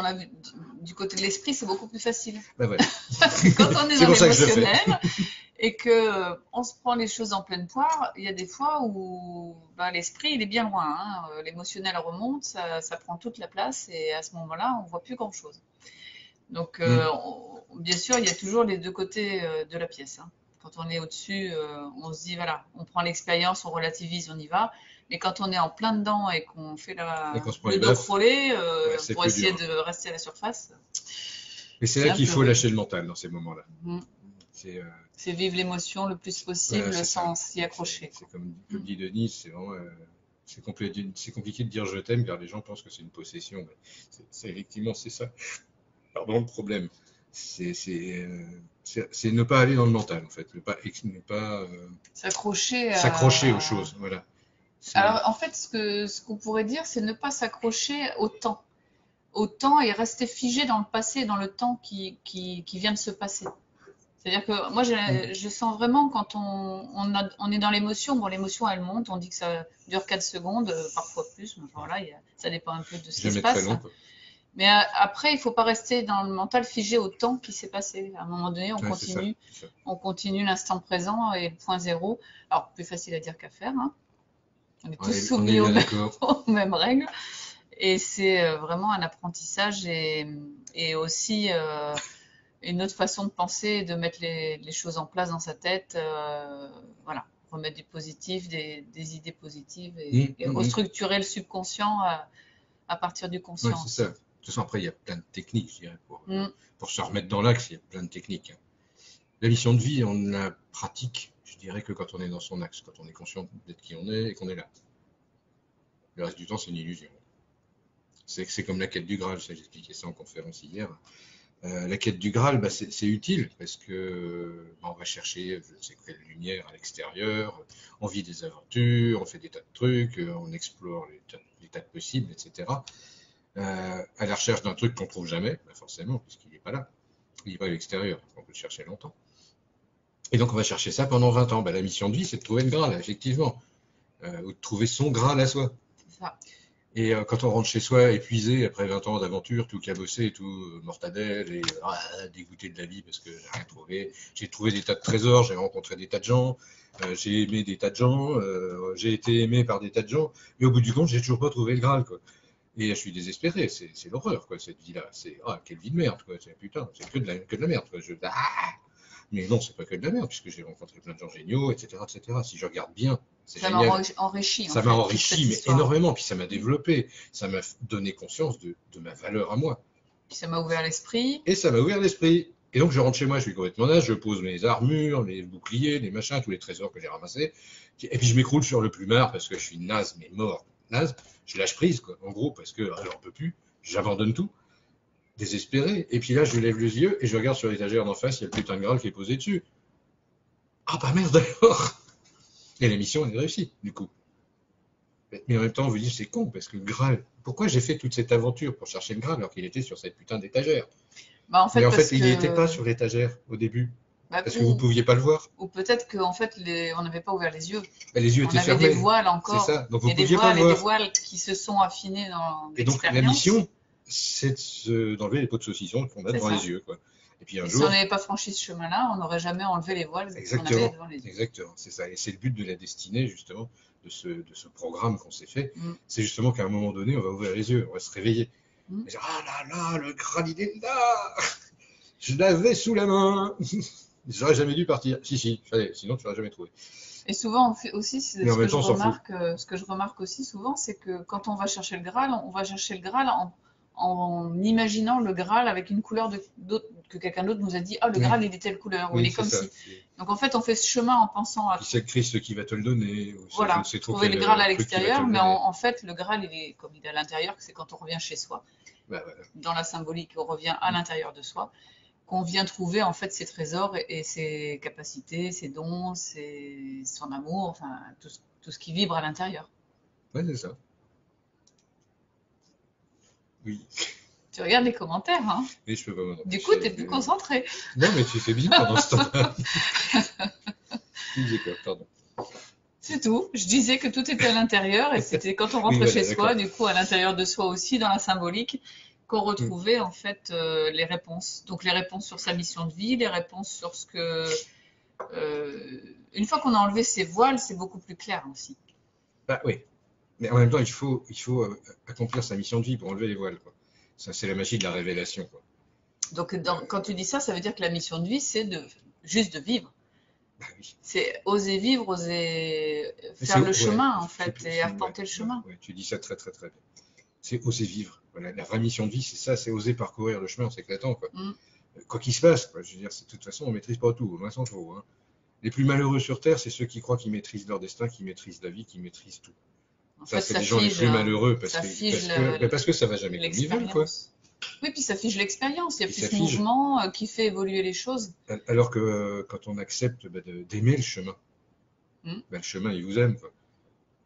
du côté de l'esprit, c'est beaucoup plus facile. Ouais. Quand on est dans l'émotionnel et que on se prend les choses en pleine poire, il y a des fois où l'esprit, il est bien loin. Hein. L'émotionnel remonte, ça prend toute la place et à ce moment-là, on voit plus grand-chose. Donc, bien sûr, il y a toujours les deux côtés de la pièce. Hein. Quand on est au-dessus, on se dit, voilà, on prend l'expérience, on relativise, on y va. Mais quand on est en plein dedans et qu'on fait le dos frôlé pour essayer de rester à la surface. Et c'est là qu'il faut lâcher le mental dans ces moments-là. C'est vivre l'émotion le plus possible sans s'y accrocher. C'est comme dit Denis, c'est vraiment... c'est compliqué de dire je t'aime car les gens pensent que c'est une possession. Effectivement, c'est ça. Pardon, le problème. C'est ne pas aller dans le mental, en fait. Ne pas s'accrocher aux choses. Voilà. Alors, en fait, ce qu'on pourrait dire, c'est ne pas s'accrocher au temps. Au temps et rester figé dans le passé, dans le temps qui vient de se passer. C'est-à-dire que moi, je sens vraiment quand on est dans l'émotion, bon, l'émotion, elle monte, on dit que ça dure 4 secondes, parfois plus, mais enfin, voilà, ça dépend un peu de ce qui se passe. Très long, quoi. Mais après, il ne faut pas rester dans le mental figé au temps qui s'est passé. À un moment donné, on continue l'instant présent et le point zéro. Alors, plus facile à dire qu'à faire. Hein. On est tous soumis aux mêmes règles. Et c'est vraiment un apprentissage et aussi une autre façon de penser et de mettre les choses en place dans sa tête. Voilà. remettre du positif, des idées positives et Mmh. restructurer le subconscient à partir du Ouais, conscient c'est aussi. ça. De toute façon, après, il y a plein de techniques, je dirais, Mm. pour se remettre dans l'axe, il y a plein de techniques, hein. La mission de vie, on la pratique, je dirais, que quand on est dans son axe, quand on est conscient d'être qui on est et qu'on est là. Le reste du temps, c'est une illusion. C'est comme la quête du Graal, ça, j'expliquais ça en conférence hier. La quête du Graal, bah, c'est utile parce que bah, on va chercher je ne sais quelle lumière à l'extérieur, on vit des aventures, on fait des tas de trucs, on explore les tas de possibles, etc. À la recherche d'un truc qu'on trouve jamais, bah forcément, puisqu'il n'est pas là. Il n'est pas à l'extérieur, on peut le chercher longtemps. Et donc on va chercher ça pendant 20 ans. Bah, la mission de vie, c'est de trouver le Graal, effectivement, ou de trouver son Graal à soi. C'est ça. Et quand on rentre chez soi épuisé après 20 ans d'aventure, tout cabossé, tout mortadelle et dégoûté de la vie parce que j'ai rien trouvé. J'ai trouvé des tas de trésors, j'ai rencontré des tas de gens, j'ai aimé des tas de gens, j'ai été aimé par des tas de gens, et au bout du compte, j'ai toujours pas trouvé le Graal, quoi. Et je suis désespéré, c'est l'horreur, quoi, cette vie-là. C'est quelle vie de merde, quoi. Putain, c'est que de la merde, quoi. Mais non, c'est pas que de la merde, puisque j'ai rencontré plein de gens géniaux, etc., etc. Si je regarde bien, c'est Ça m'a génial. enrichi, en Ça m'a fait, toute enrichi, cette mais histoire. énormément. Puis ça m'a développé. Ça m'a donné conscience de ma valeur à moi. Puis ça m'a ouvert l'esprit. Et ça m'a ouvert l'esprit. Et donc je rentre chez moi, je suis complètement naze, je pose mes armures, les boucliers, les machins, tous les trésors que j'ai ramassés. Et puis je m'écroule sur le plumard parce que je suis naze, mais mort, naze. Je lâche prise, quoi, en gros, parce que j'en peux plus. J'abandonne tout, désespéré. Et puis là, je lève les yeux et je regarde sur l'étagère d'en face, il y a le putain de Graal qui est posé dessus. Ah bah merde alors. Et la mission est réussie, du coup. Mais en même temps, on vous dit, c'est con, parce que le Graal, pourquoi j'ai fait toute cette aventure pour chercher le Graal alors qu'il était sur cette putain d'étagère? Bah, en fait, Mais en parce fait, il n'y était que. pas sur l'étagère au début, Bah, parce que vous ne pouviez pas le voir. ou peut-être qu'en fait, on n'avait pas ouvert les yeux. Les yeux On étaient avait des fermés, voiles c'est encore. ça, donc vous Et ne des pouviez pas voiles le et des voir. voiles qui se sont affinés dans Et donc la l'expérience. mission, c'est d'enlever les pots de saucisson qu'on a C'est devant ça. les yeux, quoi. Et puis un Et si jour, on n'avait pas franchi ce chemin-là, on n'aurait jamais enlevé les voiles qu'on avait exactement, devant les yeux. exactement, c'est ça. Et c'est le but de la destinée, justement, de ce programme qu'on s'est fait. Mm. C'est justement qu'à un moment donné, on va ouvrir les yeux, on va se réveiller. Mm. Et dire, ah là là, le Graal, il est là! Je l'avais sous la main! J'aurais jamais dû partir. Si, fallait, sinon tu l'aurais jamais trouvé. Et souvent, on fait aussi, Mais en même temps, on s'en fout. ce que je remarque aussi souvent, c'est que quand on va chercher le Graal, on va chercher le Graal en imaginant le Graal avec une couleur que quelqu'un d'autre nous a dit, ah, le Oui. Graal, il est telle couleur, ou il Oui, est comme c'est ça. si. Donc en fait, on fait ce chemin en pensant à Puis c'est Christ qui va te le donner, ou je voilà, ne sais trop trouver quel le Graal à truc qui va te l'extérieur, le mais donner. en fait, le Graal, il est comme il est à l'intérieur, c'est quand on revient chez soi, Bah, voilà. dans la symbolique, on revient à l'intérieur de soi, qu'on vient trouver en fait ses trésors et ses capacités, ses dons, son amour, enfin tout ce qui vibre à l'intérieur. Ouais, c'est ça. Oui. Tu regardes les commentaires, hein. Et je peux pas m'en empêcher. Du coup, tu es plus concentré. Non, mais tu fais bien pendant ce temps-là. Tu disais quoi, pardon. C'est tout. Je disais que tout était à l'intérieur et c'était quand on rentre Oui, voilà, chez soi, d'accord. du coup, à l'intérieur de soi aussi, dans la symbolique, qu'on retrouvait en fait les réponses. Donc les réponses sur sa mission de vie, les réponses sur ce que. Une fois qu'on a enlevé ses voiles, c'est beaucoup plus clair aussi. Bah oui. Mais en même temps, il faut accomplir sa mission de vie pour enlever les voiles, quoi. Ça, c'est la magie de la révélation, quoi. Donc quand tu dis ça, ça veut dire que la mission de vie, c'est juste de vivre. Bah oui. C'est oser vivre, oser Mais faire le ouais, chemin en fait c'est- et arpenter le chemin. Ouais, tu dis ça très très très bien. C'est oser vivre. Voilà, la vraie mission de vie, c'est ça, c'est oser parcourir le chemin en s'éclatant, quoi. Mm. Quoi qu'il se passe, quoi. Je veux dire, de toute façon, on maîtrise pas tout, loin s'en faut, hein. Les plus malheureux sur Terre, c'est ceux qui croient qu'ils maîtrisent leur destin, qu'ils maîtrisent la vie, qu'ils maîtrisent tout. En Ça, fait, c'est ça les gens les fige, plus malheureux ça fige parce que ça va jamais comme ils veulent, quoi. l'expérience. Oui, puis ça fige l'expérience. Il y a Et plus ça de fige. mouvement qui fait évoluer les choses. Alors que quand on accepte d'aimer le chemin, Mm. le chemin, il vous aime, quoi.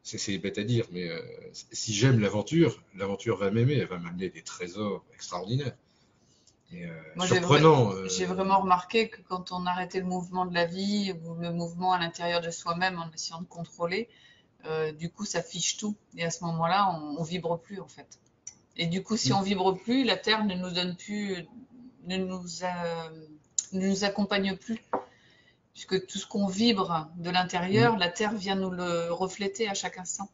C'est bête à dire, mais si j'aime l'aventure, l'aventure va m'aimer, elle va m'amener des trésors extraordinaires. Et Moi, surprenant. j'ai vraiment remarqué que quand on arrêtait le mouvement de la vie ou le mouvement à l'intérieur de soi-même en essayant de contrôler, du coup, ça fige tout. Et à ce moment-là, on vibre plus en fait. Et du coup, si on vibre plus, la Terre ne nous donne plus, ne nous accompagne plus. Puisque tout ce qu'on vibre de l'intérieur, la Terre vient nous le refléter à chaque instant.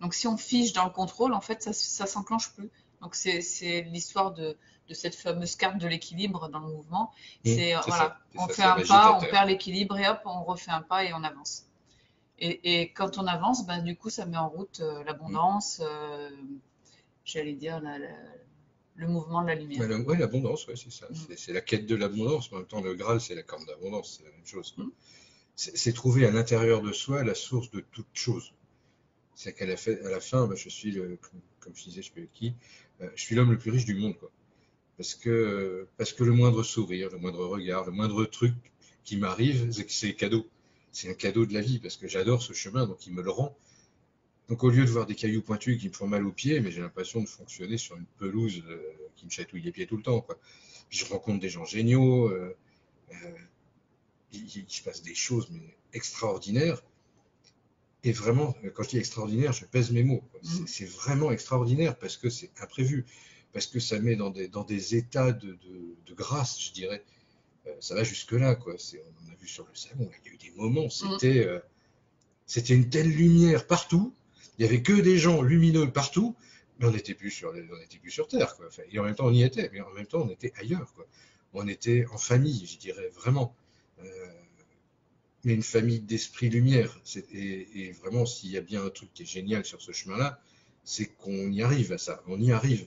Donc si on fige dans le contrôle, en fait, ça s'enclenche plus. Donc c'est l'histoire de cette fameuse carte de l'équilibre dans le mouvement. C'est C'est voilà, ça, on c'est fait la un magie de pas, la on Terre. perd l'équilibre et hop, on refait un pas et on avance. Et quand on avance, bah, du coup, ça met en route Mm. l'abondance, j'allais dire le mouvement de la lumière. Ouais, l'abondance, ouais, c'est ça. Mm. C'est la quête de l'abondance. Mais en même temps, le Graal, c'est la corne d'abondance. C'est la même chose, quoi. Mm. C'est trouver à l'intérieur de soi la source de toute chose. C'est à la fin, bah, comme je disais, je sais plus avec qui, je suis l'homme le plus riche du monde, quoi. Parce que le moindre sourire, le moindre regard, le moindre truc qui m'arrive, c'est cadeau. C'est un cadeau de la vie, parce que j'adore ce chemin, donc il me le rend. Donc au lieu de voir des cailloux pointus qui me font mal aux pieds, mais j'ai l'impression de fonctionner sur une pelouse qui me chatouille les pieds tout le temps, quoi. Puis je rencontre des gens géniaux, euh, il se passe des choses mais extraordinaires. Et vraiment, quand je dis extraordinaire, je pèse mes mots. Mm. C'est vraiment extraordinaire parce que c'est imprévu, parce que ça met dans des états de grâce, je dirais. Ça va jusque-là, quoi. On a vu sur le salon, il y a eu des moments, Mm. c'était une telle lumière partout, il n'y avait que des gens lumineux partout, mais on n'était plus sur Terre, quoi. Enfin, et en même temps, on y était, mais en même temps, on était ailleurs, quoi. On était en famille, je dirais, vraiment. Euh, mais une famille d'esprit lumière. Et vraiment, s'il y a bien un truc qui est génial sur ce chemin-là, c'est qu'on y arrive à ça. On y arrive.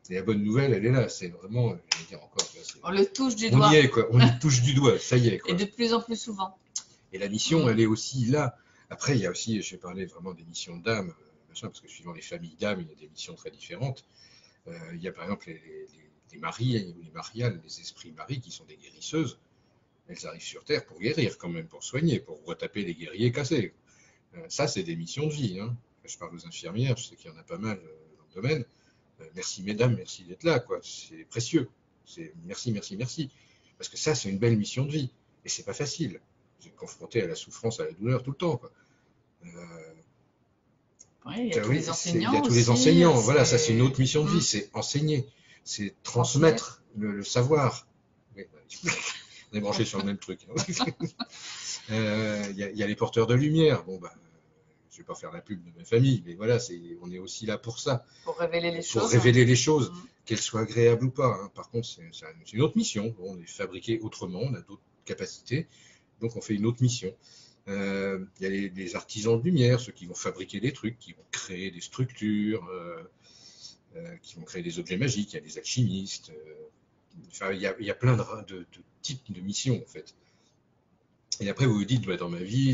Et la bonne nouvelle, elle est là. C'est vraiment, je vais dire encore, là, On le touche du on y doigt, est, quoi. On y touche du doigt. Ça y est, et quoi. de plus en plus souvent. Et la mission, Mm. elle est aussi là. Après, il y a aussi, je vais parler vraiment des missions d'âme, machin, parce que suivant les familles d'âme, il y a des missions très différentes. Il y a par exemple les Maries ou les Mariales, les esprits Marie, qui sont des guérisseuses. Elles arrivent sur Terre pour guérir, quand même, pour soigner, pour retaper les guerriers cassés. Ça, c'est des missions de vie, hein. Je parle aux infirmières, je sais qu'il y en a pas mal dans le domaine. Merci mesdames, merci d'être là, quoi. C'est précieux. C'est merci, merci, merci. Parce que ça, c'est une belle mission de vie. Et c'est pas facile. Vous êtes confronté à la souffrance, à la douleur tout le temps, quoi. Euh, Oui, il y a tous oui, les il y a enseignants tous les aussi. enseignants. Voilà, ça, c'est une autre mission de vie. Mm. C'est enseigner. C'est Transmettre. transmettre le savoir. Oui, on est branché sur le même truc, hein. Y a les porteurs de lumière. Bon, bah, je ne vais pas faire la pub de ma famille, mais voilà, on est aussi là pour ça, Pour révéler les pour choses. révéler les choses, Mm. qu'elles soient agréables ou pas, hein. Par contre, c'est une autre mission. On est fabriqué autrement, on a d'autres capacités, donc on fait une autre mission. Il y a les artisans de lumière, ceux qui vont fabriquer des trucs, qui vont créer des structures, qui vont créer des objets magiques. Il y a les alchimistes. Enfin, il y a plein de types de missions, en fait. Et après, vous vous dites, bah, dans ma vie,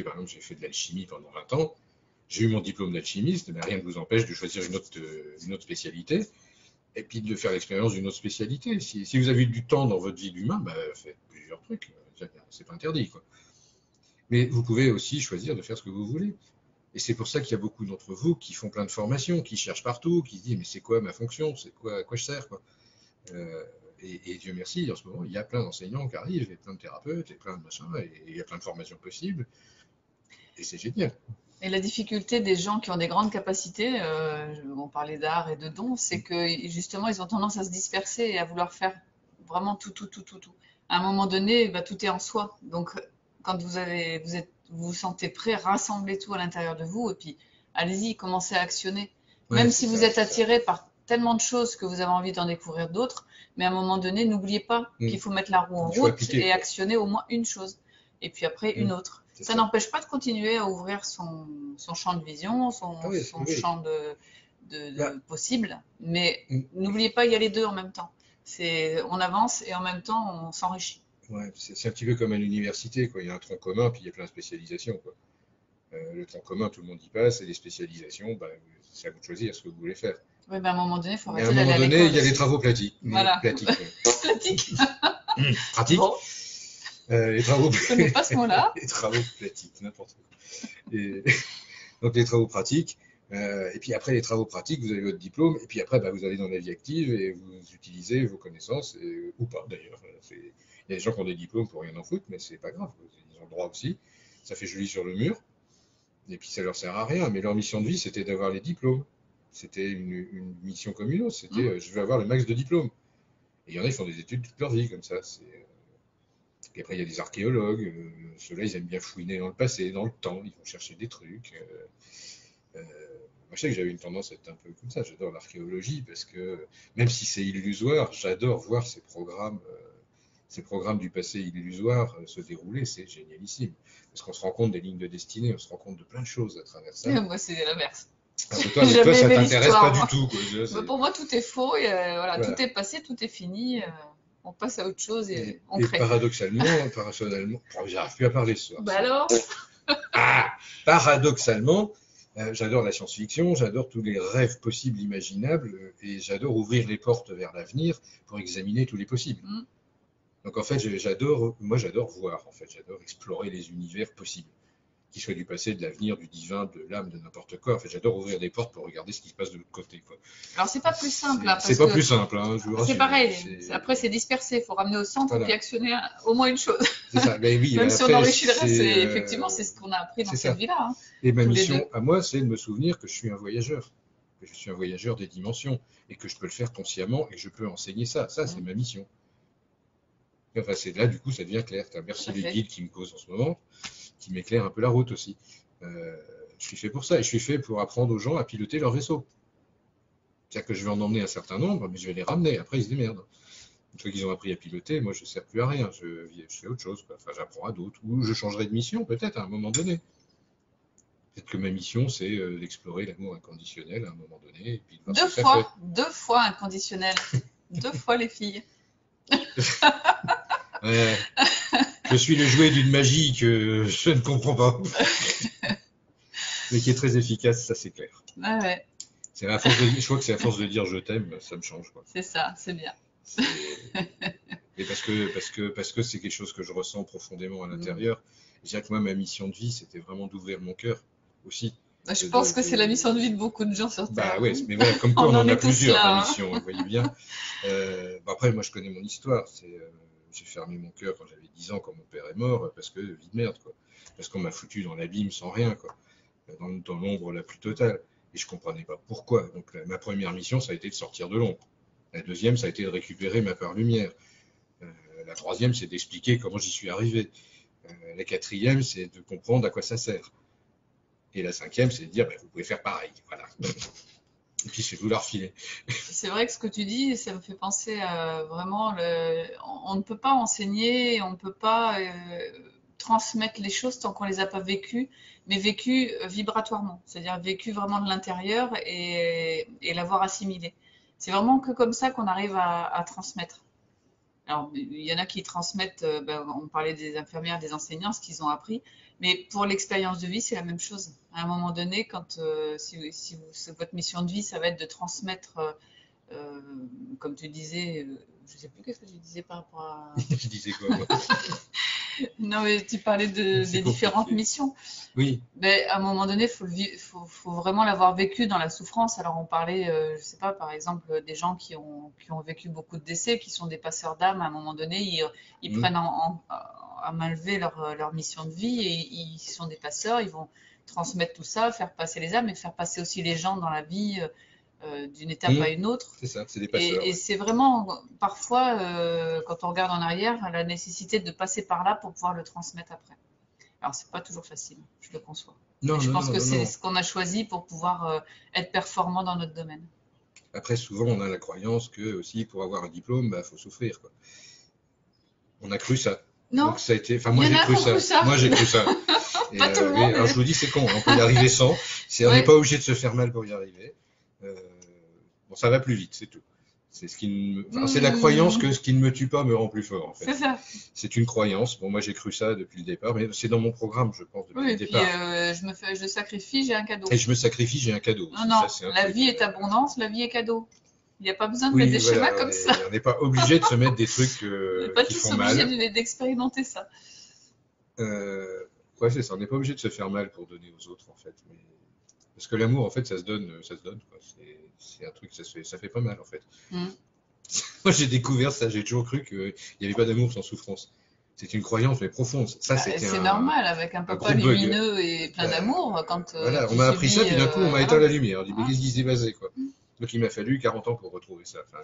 par exemple, j'ai fait de l'alchimie pendant 20 ans. J'ai eu mon diplôme d'alchimiste, mais rien ne vous empêche de choisir une autre spécialité et puis de faire l'expérience d'une autre spécialité. Si vous avez du temps dans votre vie d'humain, bah, faites plusieurs trucs. C'est pas interdit, quoi. Mais vous pouvez aussi choisir de faire ce que vous voulez. Et c'est pour ça qu'il y a beaucoup d'entre vous qui font plein de formations, qui cherchent partout, qui se disent, mais c'est quoi ma fonction? À quoi je sers, quoi? Euh, et Dieu merci, en ce moment, il y a plein d'enseignants qui arrivent, et plein de thérapeutes, et plein de machins, et il y a plein de formations possibles, et c'est génial. Et la difficulté des gens qui ont des grandes capacités, on parlait d'art et de dons, c'est Mm. que justement, ils ont tendance à se disperser et à vouloir faire vraiment tout, tout, tout, tout, tout. À un moment donné, bah, tout est en soi. Donc, quand vous vous sentez prêt, rassemblez tout à l'intérieur de vous et puis allez-y, commencez à actionner. Ouais, Même c'est si vous ça, êtes c'est ça. attiré par tellement de choses que vous avez envie d'en découvrir d'autres, mais à un moment donné, n'oubliez pas Mm. qu'il faut mettre la roue en Il faut route appliquer, et quoi. actionner au moins une chose. Et puis après, Mm. une autre. C'est Ça ça. n'empêche pas de continuer à ouvrir son champ de vision, Ah oui, son oui. champ de Bah, possible, mais mm. n'oubliez pas, il y a les deux en même temps. On avance et en même temps, on s'enrichit. Ouais, c'est un petit peu comme à l'université, quoi. Il y a un tronc commun, puis il y a plein de spécialisations, quoi. Le tronc commun, tout le monde y passe, et les spécialisations, bah, c'est à vous de choisir ce que vous voulez faire. Oui, ben à un moment donné, il faut Et à un arrêter d'aller moment à donné, il l'école y a les aussi. travaux pratiques. Voilà, Pratiques, pratique. pratiques. Bon, Les travaux, je connais pas ce mot-là. les travaux pratiques, n'importe quoi. Et, donc les travaux pratiques. Et puis après les travaux pratiques, vous avez votre diplôme. Et puis après, bah, vous allez dans la vie active et vous utilisez vos connaissances, ou pas d'ailleurs. Il y a des gens qui ont des diplômes pour rien en foutre, mais c'est pas grave. Ils ont le droit aussi. Ça fait joli sur le mur. Et puis ça leur sert à rien. Mais leur mission de vie, c'était d'avoir les diplômes. C'était une mission comme une autre. C'était Hmm. je veux avoir le max de diplômes. Et il y en a, ils font des études toute leur vie comme ça. Et après, il y a des archéologues. Ceux-là, ils aiment bien fouiner dans le passé, dans le temps. Ils vont chercher des trucs. Moi, je sais que j'avais une tendance à être un peu comme ça. J'adore l'archéologie parce que, même si c'est illusoire, j'adore voir ces programmes. ces programmes du passé illusoire se dérouler, c'est génialissime. Parce qu'on se rend compte des lignes de destinée, on se rend compte de plein de choses à travers ça. Moi, c'est l'inverse. Alors que toi, ça t'intéresse pas du tout, quoi. Pour moi, tout est faux, et voilà, tout est passé, tout est fini. On passe à autre chose et on crée. Paradoxalement, j'arrive plus à parler ce soir. Alors paradoxalement, j'adore la science-fiction, j'adore tous les rêves possibles, imaginables, et j'adore ouvrir les portes vers l'avenir pour examiner tous les possibles. Donc en fait, j'adore voir, en fait, j'adore explorer les univers possibles, qu'ils soient du passé, de l'avenir, du divin, de l'âme, de n'importe quoi. En fait, j'adore ouvrir des portes pour regarder ce qui se passe de l'autre côté, quoi. Alors c'est pas plus simple, hein, c'est pas plus simple, hein, je vous rassure. C'est pareil. Après, c'est dispersé. Il faut ramener au centre puis actionner au moins une chose. C'est ça. Mais oui, même si on enrichit le reste, effectivement, c'est ce qu'on a appris dans cette vie-là. Hein, et ma mission à moi, c'est de me souvenir que je suis un voyageur, que je suis un voyageur des dimensions et que je peux le faire consciemment et que je peux enseigner ça. Ça, c'est ma mission. Enfin, c'est là, du coup, ça devient clair. Merci les guides qui me causent en ce moment, qui m'éclairent un peu la route aussi. Je suis fait pour ça, et je suis fait pour apprendre aux gens à piloter leur vaisseau. C'est-à-dire que je vais en emmener un certain nombre, mais je vais les ramener. Après, ils se démerdent. Une fois qu'ils ont appris à piloter, moi, je ne sers plus à rien. Je fais autre chose, quoi. Enfin, j'apprends à d'autres. Ou je changerai de mission, peut-être, à un moment donné. Peut-être que ma mission, c'est d'explorer l'amour inconditionnel à un moment donné. Et puis de voir deux fois inconditionnel. 2 fois les filles. Je suis le jouet d'une magie que je ne comprends pas. Mais qui est très efficace, ça c'est clair. Ouais. C'est à force je crois que c'est à force de dire je t'aime, ça me change, quoi. C'est ça, c'est bien. Et parce que c'est quelque chose que je ressens profondément à l'intérieur. Je dirais que moi, ma mission de vie, c'était vraiment d'ouvrir mon cœur aussi. Je pense que c'est la mission de vie de beaucoup de gens sur Terre. Bah ouais, mais voilà, comme quoi on en a plusieurs, la mission, vous voyez bien. Après, moi je connais mon histoire. J'ai fermé mon cœur quand j'avais 10 ans, quand mon père est mort, parce que vie de merde, quoi. Parce qu'on m'a foutu dans l'abîme sans rien, quoi. Dans l'ombre la plus totale. Et je comprenais pas pourquoi. Donc ma première mission, ça a été de sortir de l'ombre. La deuxième, ça a été de récupérer ma part lumière. La troisième, c'est d'expliquer comment j'y suis arrivé. La quatrième, c'est de comprendre à quoi ça sert. Et la cinquième, c'est de dire, vous pouvez faire pareil. Voilà. Et puis, c'est vouloir filer. C'est vrai que ce que tu dis, ça me fait penser à vraiment, on ne peut pas enseigner, on ne peut pas transmettre les choses tant qu'on ne les a pas vécues, mais vécues vibratoirement, c'est-à-dire vécues vraiment de l'intérieur et l'avoir assimilé. C'est vraiment que comme ça qu'on arrive à transmettre. Alors, il y en a qui transmettent, on parlait des infirmières, des enseignants, ce qu'ils ont appris, mais pour l'expérience de vie, c'est la même chose. À un moment donné, quand si votre mission de vie, ça va être de transmettre, comme tu disais, je ne sais plus qu'est-ce que tu disais par rapport à... Je disais quoi, moi? Non, mais tu parlais des différentes missions. Oui. Mais à un moment donné, faut vraiment l'avoir vécu dans la souffrance. Alors, on parlait, je sais pas, par exemple, des gens qui ont vécu beaucoup de décès, qui sont des passeurs d'âme. À un moment donné, ils prennent à main levée leur mission de vie et ils sont des passeurs. Ils vont transmettre tout ça, faire passer les âmes et faire passer aussi les gens dans la vie d'une étape à une autre. C'est ça, c'est des passeurs. Et c'est vraiment, parfois, quand on regarde en arrière, la nécessité de passer par là pour pouvoir le transmettre après. Alors, c'est pas toujours facile, je le conçois. Je pense que c'est ce qu'on a choisi pour pouvoir être performant dans notre domaine. Après, souvent, on a la croyance que aussi, pour avoir un diplôme, faut souffrir, quoi. On a cru ça. Non. Donc, ça a été... Enfin, moi, j'ai cru ça. Moi, j'ai cru ça. Et, pas tout le monde. Alors, je vous dis, c'est con, on peut y arriver sans. On n'est pas obligé de se faire mal pour y arriver. Bon, ça va plus vite, c'est tout. C'est c'est la croyance que ce qui ne me tue pas me rend plus fort, en fait. C'est ça. C'est une croyance. Bon, moi, j'ai cru ça depuis le départ, mais c'est dans mon programme, je pense, depuis le départ. Je sacrifie, j'ai un cadeau. Et je me sacrifie, j'ai un cadeau. Non, la vie est abondance, la vie est cadeau. Il n'y a pas besoin de mettre des schémas comme ça. On n'est pas obligé de se mettre des trucs qui font mal. On n'est pas tous obligés d'expérimenter ça. Ouais, c'est ça. On n'est pas obligé de se faire mal pour donner aux autres, en fait. Parce que l'amour, en fait, ça se donne, quoi. C'est un truc, ça fait pas mal, en fait. Moi, j'ai découvert ça. J'ai toujours cru qu'il n'y avait pas d'amour sans souffrance. C'est une croyance, mais profonde. Ça, c'est normal, avec un papa lumineux et plein d'amour. Voilà, on m'a appris ça, puis d'un coup, on m'a éteint la lumière. On dit, mais qu'est-ce qui s'est passé, quoi? Donc, il m'a fallu 40 ans pour retrouver ça. Enfin,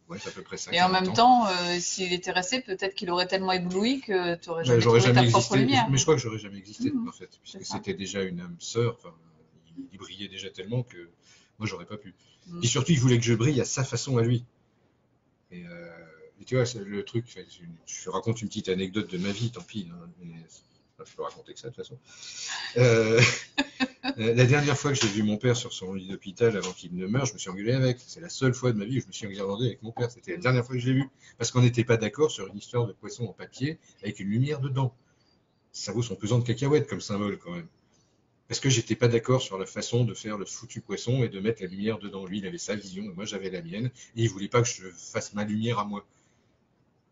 ouais, c'est à peu près ça. Et en même temps, s'il était resté, peut-être qu'il aurait tellement ébloui que tu aurais jamais trouvé ta propre lumière. Mais je crois que j'aurais jamais existé, en fait, puisque c'était déjà une âme sœur. Enfin, il brillait déjà tellement que moi, j'aurais pas pu. Et surtout, il voulait que je brille à sa façon à lui. Et Et tu vois, le truc, je raconte une petite anecdote de ma vie, tant pis, hein, mais je peux raconter que ça de toute façon. La dernière fois que j'ai vu mon père sur son lit d'hôpital avant qu'il ne meure, je me suis engueulé avec. C'est la seule fois de ma vie où je me suis engueulé avec mon père. C'était la dernière fois que je l'ai vu. Parce qu'on n'était pas d'accord sur une histoire de poisson en papier avec une lumière dedans. Ça vaut son pesant de cacahuètes comme symbole quand même. Parce que j'étais pas d'accord sur la façon de faire le foutu poisson et de mettre la lumière dedans. Lui, il avait sa vision, et moi j'avais la mienne, et il voulait pas que je fasse ma lumière à moi.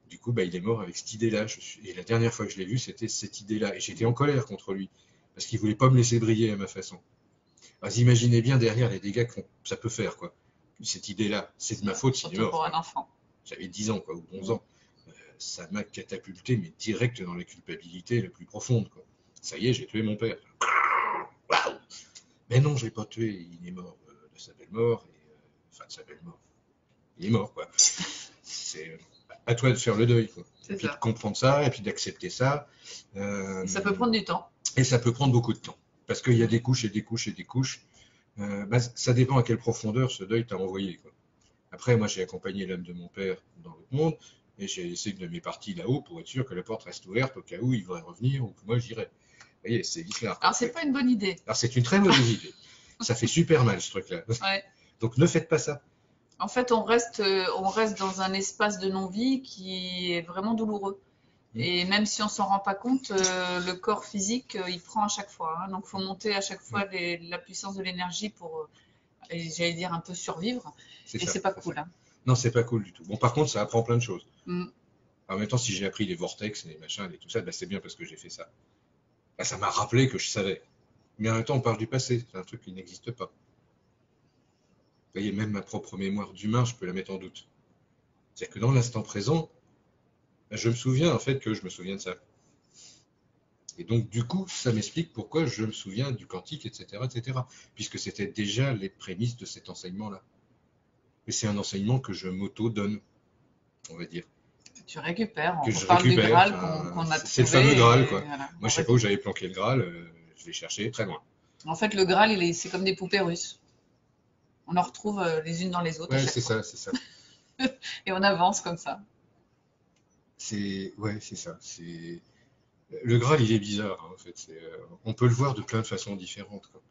Du coup, il est mort avec cette idée-là. Et la dernière fois que je l'ai vu, c'était cette idée-là. Et j'étais en colère contre lui, parce qu'il voulait pas me laisser briller à ma façon. Alors, vous imaginez bien derrière les dégâts que ça peut faire, quoi. Cette idée-là, c'est de ma faute s'il est mort. Pour un enfant. J'avais 10 ans, quoi, ou 11 ans. Ça m'a catapulté, mais direct dans la culpabilité la plus profonde, quoi. Ça y est, j'ai tué mon père. Waouh! Mais non, je l'ai pas tué. Il est mort de sa belle mort. Enfin, de sa belle mort. Il est mort, quoi. C'est à toi de faire le deuil, quoi. Et puis de comprendre ça, et puis d'accepter ça. Et ça peut prendre du temps. Et ça peut prendre beaucoup de temps. Parce qu'il y a des couches et des couches et des couches. Ça dépend à quelle profondeur ce deuil t'a envoyé, quoi. Après, moi, j'ai accompagné l'âme de mon père dans l'autre monde, et j'ai laissé une de mes parties là-haut pour être sûr que la porte reste ouverte au cas où il voudrait revenir, ou que moi j'irais. Vous voyez, c'est l'islam. Alors, c'est pas une bonne idée. Alors, c'est une très mauvaise idée. Ça fait super mal, ce truc-là. Ouais. Donc, ne faites pas ça. En fait, on reste dans un espace de non-vie qui est vraiment douloureux. Et même si on s'en rend pas compte, le corps physique, il prend à chaque fois. Hein. Donc, il faut monter à chaque fois la puissance de l'énergie pour, j'allais dire, un peu survivre. Et c'est pas cool. Hein. Non, c'est pas cool du tout. Bon, par contre, ça apprend plein de choses. En même temps, si j'ai appris les vortex, les machins et tout ça, c'est bien parce que j'ai fait ça. Ça m'a rappelé que je savais. Mais en même temps, on parle du passé. C'est un truc qui n'existe pas. Vous voyez, même ma propre mémoire d'humain, je peux la mettre en doute. C'est-à-dire que dans l'instant présent, je me souviens en fait que je me souviens de ça. Et donc, du coup, ça m'explique pourquoi je me souviens du quantique, etc., etc. Puisque c'était déjà les prémices de cet enseignement-là. Et c'est un enseignement que je m'auto-donne, on va dire. Tu récupères, que je récupère. Du Graal qu'on a trouvé. C'est le fameux Graal, quoi. Voilà, moi, je sais pas où j'avais planqué le Graal, je l'ai cherché très loin. En fait, le Graal, c'est comme des poupées russes. On en retrouve les unes dans les autres. Ouais, c'est ça, c'est ça. Et on avance comme ça. Ouais, c'est ça. Le Graal, il est bizarre, hein, en fait. On peut le voir de plein de façons différentes, quoi.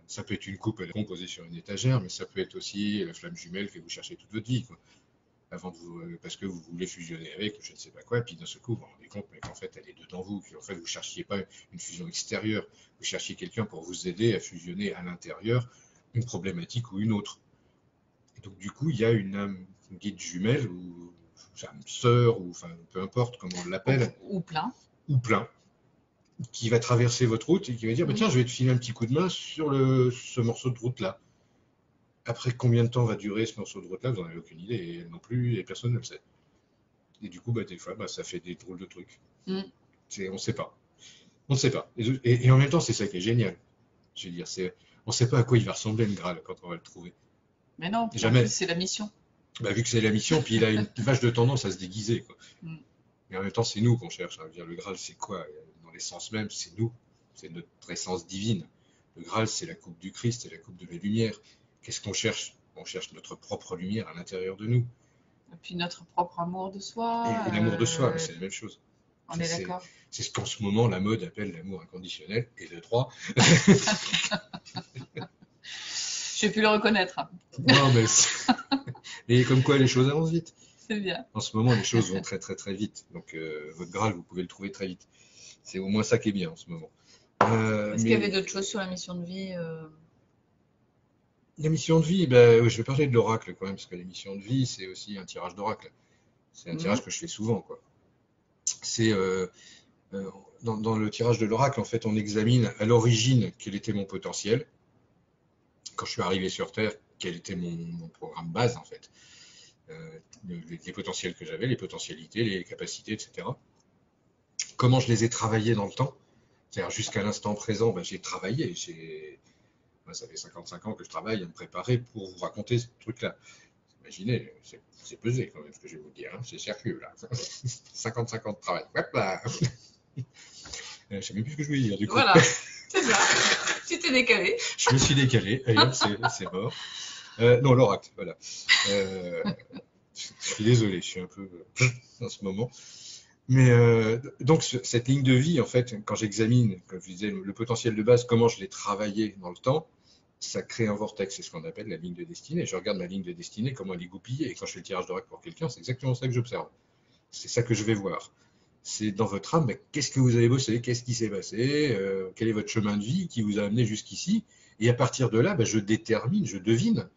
Ça peut être une coupe posée sur une étagère, mais ça peut être aussi la flamme jumelle que vous cherchez toute votre vie, quoi. Parce que vous voulez fusionner avec, je ne sais pas quoi, et puis d'un seul coup, vous vous rendez compte qu'en fait, elle est dedans vous, qu'en fait, vous ne cherchiez pas une fusion extérieure, vous cherchiez quelqu'un pour vous aider à fusionner à l'intérieur une problématique ou une autre. Et donc, du coup, il y a une âme guide jumelle, ou âme sœur, ou enfin, peu importe comment on l'appelle. Ou plein. Ou plein, qui va traverser votre route et qui va dire, tiens, je vais te filer un petit coup de main sur ce morceau de route-là. Après combien de temps va durer ce morceau de route-là, vous n'en avez aucune idée, et elle non plus, et personne ne le sait. Et du coup, des fois, ça fait des drôles de trucs. On ne sait pas. On ne sait pas. Et en même temps, c'est ça qui est génial. Je veux dire, on ne sait pas à quoi il va ressembler le Graal quand on va le trouver. Mais non, jamais. C'est la mission. Vu que c'est la mission, puis il a une vache de tendance à se déguiser, quoi. Mais en même temps, c'est nous qu'on cherche. Hein. Dire, le Graal, c'est quoi? Dans l'essence même, c'est nous. C'est notre essence divine. Le Graal, c'est la coupe du Christ, c'est la coupe de la lumière. Qu'est-ce qu'on cherche? On cherche notre propre lumière à l'intérieur de nous. Et puis notre propre amour de soi. Et l'amour de soi, c'est la même chose. On est d'accord. C'est ce qu'en ce moment la mode appelle l'amour inconditionnel et le droit. Je vais plus le reconnaître. Non, mais et comme quoi les choses avancent vite. C'est bien. En ce moment, les choses vont très très très vite. Donc votre Graal, vous pouvez le trouver très vite. C'est au moins ça qui est bien en ce moment. Est-ce qu'il y avait d'autres choses sur la mission de vie La mission de vie, je vais parler de l'oracle quand même, parce que la mission de vie, c'est aussi un tirage d'oracle. C'est un tirage que je fais souvent, quoi. C'est dans le tirage de l'oracle, en fait, on examine à l'origine quel était mon potentiel. Quand je suis arrivé sur Terre, quel était mon programme base, en fait. Les potentiels que j'avais, les potentialités, les capacités, etc. Comment je les ai travaillés dans le temps. C'est-à-dire jusqu'à l'instant présent, j'ai travaillé. Ça fait 55 ans que je travaille à me préparer pour vous raconter ce truc-là. Imaginez, c'est pesé quand même ce que je vais vous dire. Hein. C'est sérieux là. 55 ans de travail. Hop là. Je ne sais même plus ce que je voulais dire du coup. Voilà, c'est ça. Tu t'es décalé. Je me suis décalé. D'ailleurs, c'est mort. Non, l'oracle, voilà. Je suis désolé, je suis un peu en ce moment. Mais donc cette ligne de vie, en fait, quand j'examine, comme je disais, le potentiel de base, comment je l'ai travaillé dans le temps, ça crée un vortex, c'est ce qu'on appelle la ligne de destinée. Je regarde ma ligne de destinée, comment elle est goupillée, et quand je fais le tirage d'oracle pour quelqu'un, c'est exactement ça que j'observe. C'est ça que je vais voir. C'est dans votre âme, mais qu'est-ce que vous avez bossé, qu'est-ce qui s'est passé, quel est votre chemin de vie qui vous a amené jusqu'ici, et à partir de là, je détermine, je devine,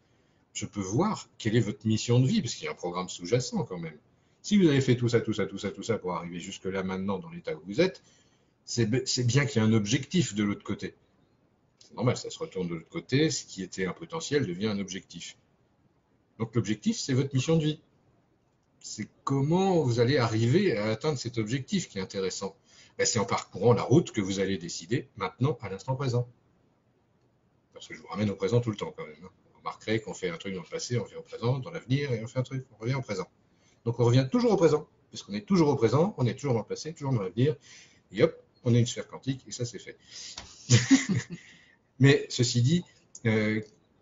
je peux voir quelle est votre mission de vie, parce qu'il y a un programme sous-jacent quand même. Si vous avez fait tout ça, tout ça, tout ça, tout ça pour arriver jusque-là maintenant dans l'état où vous êtes, c'est bien qu'il y a un objectif de l'autre côté. C'est normal, ça se retourne de l'autre côté, ce qui était un potentiel devient un objectif. Donc l'objectif, c'est votre mission de vie. C'est comment vous allez arriver à atteindre cet objectif qui est intéressant. C'est en parcourant la route que vous allez décider maintenant, à l'instant présent. Parce que je vous ramène au présent tout le temps quand même. Vous remarquerez qu'on fait un truc dans le passé, on revient au présent, dans l'avenir, et on fait un truc, on revient au présent. Donc on revient toujours au présent, parce qu'on est toujours au présent, on est toujours dans le passé, toujours dans l'avenir, et hop, on est une sphère quantique, et ça c'est fait. Mais ceci dit,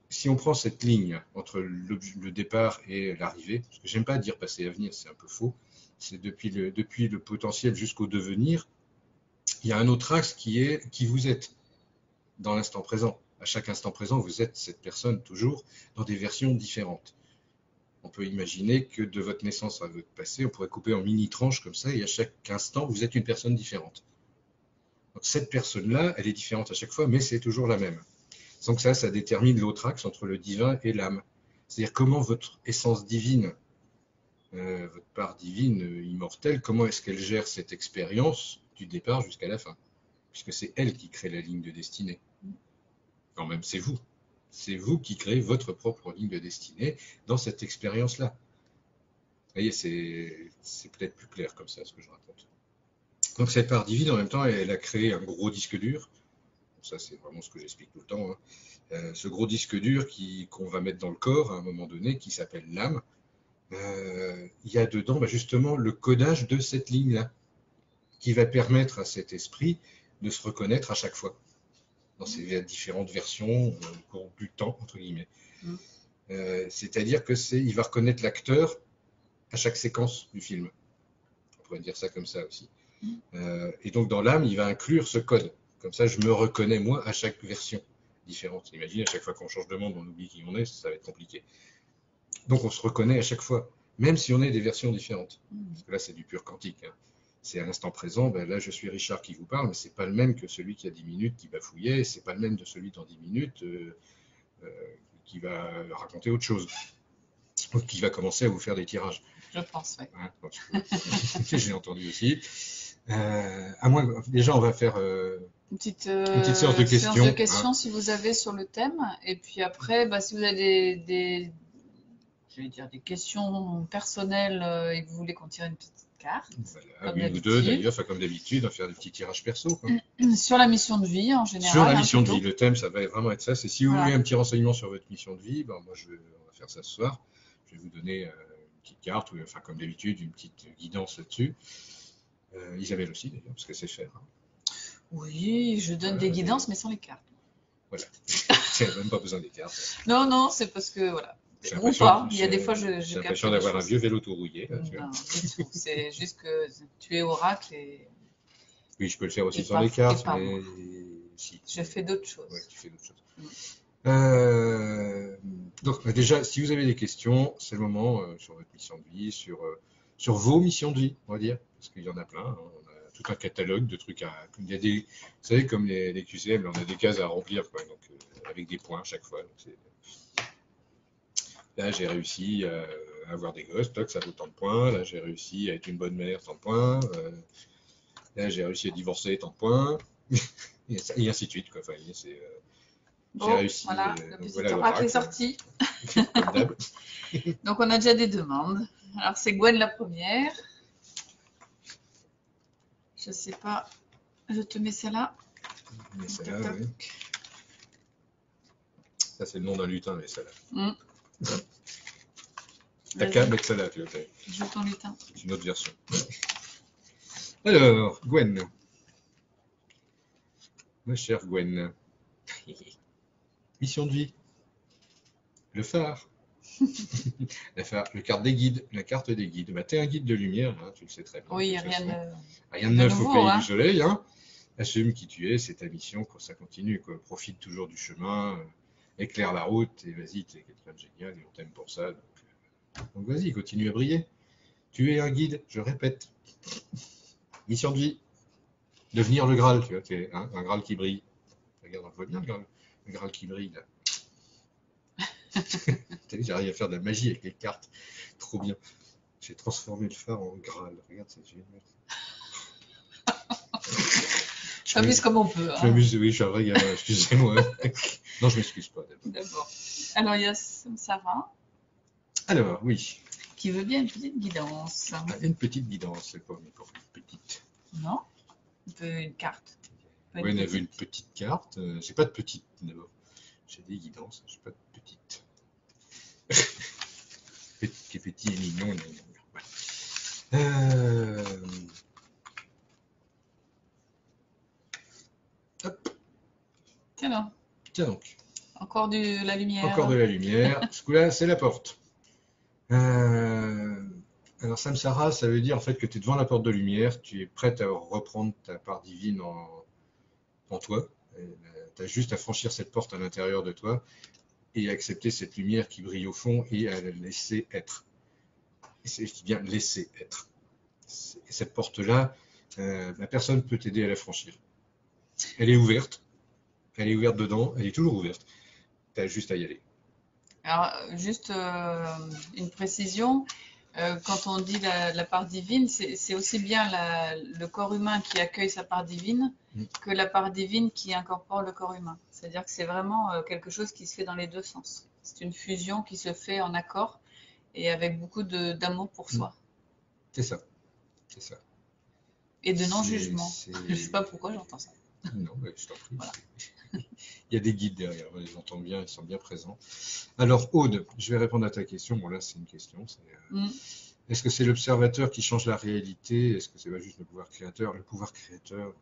si on prend cette ligne entre le départ et l'arrivée, parce que j'aime pas dire passé et avenir, c'est un peu faux, c'est depuis le potentiel jusqu'au devenir, il y a un autre axe qui est qui vous êtes dans l'instant présent. À chaque instant présent, vous êtes cette personne toujours dans des versions différentes. On peut imaginer que de votre naissance à votre passé, on pourrait couper en mini-tranches comme ça, et à chaque instant, vous êtes une personne différente. Donc cette personne-là, elle est différente à chaque fois, mais c'est toujours la même. Donc ça détermine l'autre axe entre le divin et l'âme. C'est-à-dire comment votre essence divine, votre part divine immortelle, comment est-ce qu'elle gère cette expérience du départ jusqu'à la fin. Puisque c'est elle qui crée la ligne de destinée. Quand même, c'est vous. C'est vous qui créez votre propre ligne de destinée dans cette expérience-là. Vous voyez, c'est peut-être plus clair comme ça, ce que je raconte. Donc cette part divine, en même temps, elle a créé un gros disque dur. Ça, c'est vraiment ce que j'explique tout le temps. Ce gros disque dur qu'on va mettre dans le corps à un moment donné, qui s'appelle l'âme, il y a dedans justement le codage de cette ligne-là, qui va permettre à cet esprit de se reconnaître à chaque fois, dans ces différentes versions au cours du temps, entre guillemets. C'est-à-dire il va reconnaître l'acteur à chaque séquence du film. On pourrait dire ça comme ça aussi. Et donc dans l'âme, il va inclure ce code. Comme ça, je me reconnais moi à chaque version différente. Imaginez, à chaque fois qu'on change de monde, on oublie qui on est, ça va être compliqué. Donc on se reconnaît à chaque fois, même si on est des versions différentes. Parce que là, c'est du pur quantique. C'est à l'instant présent, là je suis Richard qui vous parle, mais c'est pas le même que celui qui a 10 minutes qui bafouillait, c'est pas le même de celui dans 10 minutes qui va raconter autre chose, ou qui va commencer à vous faire des tirages. Je pense, oui. J'ai entendu aussi. À moins, déjà, on va faire une petite séance de questions. Séance de questions si vous avez sur le thème. Et puis après, si vous avez des questions personnelles et que vous voulez qu'on tire une petite carte. Voilà, une ou deux d'ailleurs, comme d'habitude, on va faire des petits tirages perso. Sur la mission de vie en général. Sur la mission de vie, le thème, ça va vraiment être ça. C'est si vous voulez un petit renseignement sur votre mission de vie, moi on va faire ça ce soir. Je vais vous donner une petite carte, comme d'habitude, une petite guidance là-dessus. Isabelle aussi d'ailleurs, parce que c'est faire. Oui, je donne des guidances, mais sans les cartes. Voilà, j'ai même pas besoin des cartes. Non, c'est parce que voilà. Ou pas, il y a des fois j'ai l'impression d'avoir un vieux vélo tout rouillé. Là, non, c'est juste que tu es oracle et. Oui, je peux le faire aussi sans les cartes, mais si. Je fais d'autres choses. Ouais, tu fais d'autres choses. Donc déjà, si vous avez des questions, c'est le moment sur votre mission de vie, sur vos missions de vie, on va dire, parce qu'il y en a plein. On a tout un catalogue de trucs il y a des, vous savez, comme les QCM, on a des cases à remplir, quoi, donc avec des points à chaque fois. Donc là, j'ai réussi à avoir des gosses, ça vaut tant de points. Là, j'ai réussi à être une bonne mère, tant de points. Là, j'ai réussi à divorcer, tant de points. Et ainsi de suite, quoi. Enfin, j'ai réussi. Voilà, le petit oracle est sorti. Donc, on a déjà des demandes. Alors, c'est Gwen la première. Je sais pas. Je te mets celle-là. Mais celle-là, oui. Ça, c'est le nom d'un lutin, mais celle-là. T'as qu'à mettre celle-là, tu le fais. Joue ton lutin. C'est une autre version. Alors, Gwen. Ma chère Gwen. Mission de vie. Le phare. La carte des guides. La carte des guides. Bah, t'es un guide de lumière, hein, tu le sais très bien. Oui, De il n'y a toute rien façon. de, Rien de de neuf au nouveau, pays du hein. soleil, hein. Assume qui tu es, c'est ta mission, que ça continue, quoi. Profite toujours du chemin, éclaire la route, et vas-y, t'es quelqu'un de génial, et on t'aime pour ça. Donc vas-y, continue à briller. Tu es un guide, je répète. Mission de vie, devenir le Graal, tu vois, t'es un Graal qui brille. Regarde, on voit bien le Graal qui brille, là. J'arrive à faire de la magie avec les cartes, trop bien. J'ai transformé le phare en Graal, regarde, c'est génial. Je m'amuse comme on peut, Je hein. m'amuse, oui, je suis un vrai gamin, excusez-moi. Non, je m'excuse pas, d'abord. D'abord. Alors, il y a Sarah Alors, oui, qui veut bien une petite guidance. une petite guidance, c'est pas encore une petite. Non? Un peu une carte. Pas Ouais, une on avait une petite. petite carte. J'ai pas de petite d'abord. J'ai des guidances, j'ai pas de petite. Petit qui est petit et mignon. Ouais. Hop, Tiens là, tiens donc. encore de la Encore de lumière. la lumière. Ce coup-là, c'est la porte. Alors, Samsara, ça veut dire en fait que tu es devant la porte de lumière, tu es prête à reprendre ta part divine en toi. Tu as juste à franchir cette porte à l'intérieur de toi et à accepter cette lumière qui brille au fond et à la laisser être. Et je dis bien laisser être. Et cette porte-là, personne ne peut t'aider à la franchir. Elle est ouverte dedans, elle est toujours ouverte. Tu as juste à y aller. Alors, juste une précision. Quand on dit la part divine, c'est aussi bien le corps humain qui accueille sa part divine que la part divine qui incorpore le corps humain. C'est-à-dire que c'est vraiment quelque chose qui se fait dans les deux sens. C'est une fusion qui se fait en accord et avec beaucoup d'amour pour soi C'est ça. C'est ça. et de non-jugement. Je ne sais pas pourquoi j'entends ça. Non, mais je t'en prie. Voilà. Il y a des guides derrière, on les entend bien, ils sont bien présents. Alors, Aude, je vais répondre à ta question. Bon, là, c'est une question. Est-ce que c'est l'observateur qui change la réalité? Est-ce que c'est pas juste le pouvoir créateur? Le pouvoir créateur,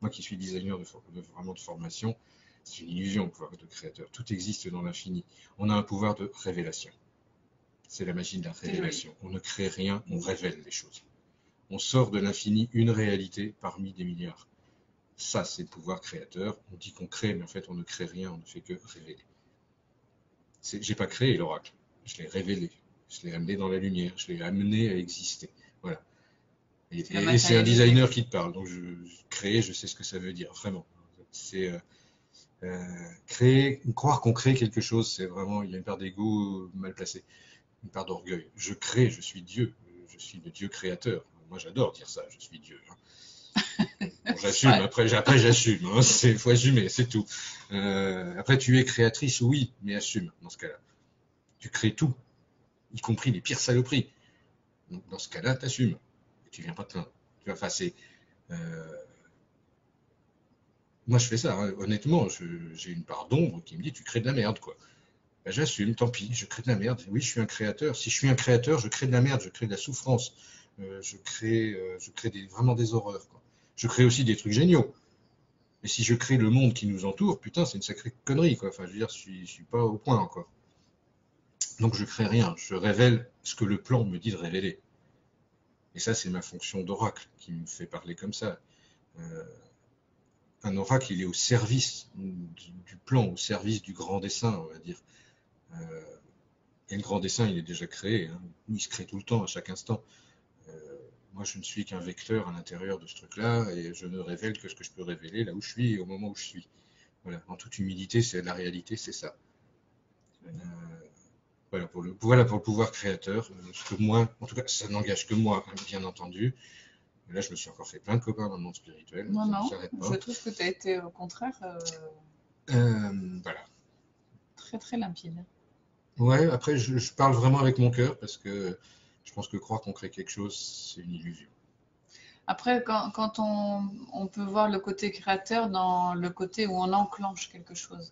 moi qui suis designer vraiment de formation, c'est une illusion, le pouvoir de créateur. Tout existe dans l'infini. On a un pouvoir de révélation. C'est la magie de la révélation. On ne crée rien, on révèle les choses. On sort de l'infini une réalité parmi des milliards. Ça, c'est le pouvoir créateur. On dit qu'on crée, mais en fait, on ne crée rien, on ne fait que révéler. J'ai pas créé l'oracle, je l'ai révélé. Je l'ai amené dans la lumière, je l'ai amené à exister. Voilà. Et c'est un designer qui te parle, donc je crée, je sais ce que ça veut dire, vraiment. C'est créer, croire qu'on crée quelque chose, c'est vraiment, il y a une part d'ego mal placée, une part d'orgueil. Je crée, je suis Dieu, je suis le Dieu créateur. Moi, j'adore dire ça, je suis Dieu. Bon, j'assume, après j'assume, hein, faut assumer, c'est tout. Après, tu es créatrice, oui, mais assume dans ce cas-là. Tu crées tout, y compris les pires saloperies. Donc, dans ce cas-là, t'assumes. Et tu viens pas te plaindre. Tu vois, enfin, moi, je fais ça, hein. Honnêtement, j'ai une part d'ombre qui me dit tu crées de la merde, quoi. Ben, j'assume, tant pis, je crée de la merde. Oui, je suis un créateur. Si je suis un créateur, je crée de la merde, je crée de la souffrance. Je crée vraiment des horreurs, quoi. Je crée aussi des trucs géniaux. Mais si je crée le monde qui nous entoure, putain, c'est une sacrée connerie, quoi. Enfin, je veux dire, je suis pas au point encore. Donc, je crée rien. Je révèle ce que le plan me dit de révéler. Et ça, c'est ma fonction d'oracle qui me fait parler comme ça. Un oracle, il est au service du plan, au service du grand dessein, on va dire. Et le grand dessein, il est déjà créé. Hein. Il se crée tout le temps, à chaque instant. Moi, je ne suis qu'un vecteur à l'intérieur de ce truc-là, et je ne révèle que ce que je peux révéler là où je suis et au moment où je suis. Voilà, en toute humilité, c'est la réalité, c'est ça. Voilà pour le pouvoir créateur. Ce que moi, en tout cas, ça n'engage que moi, bien entendu. Mais là, je me suis encore fait plein de copains dans le monde spirituel. Non, non, pas. je trouve que tu as été au contraire Voilà. très très limpide. Ouais, après, je parle vraiment avec mon cœur parce que je pense que croire qu'on crée quelque chose, c'est une illusion. Après, quand on peut voir le côté créateur dans le côté où on enclenche quelque chose.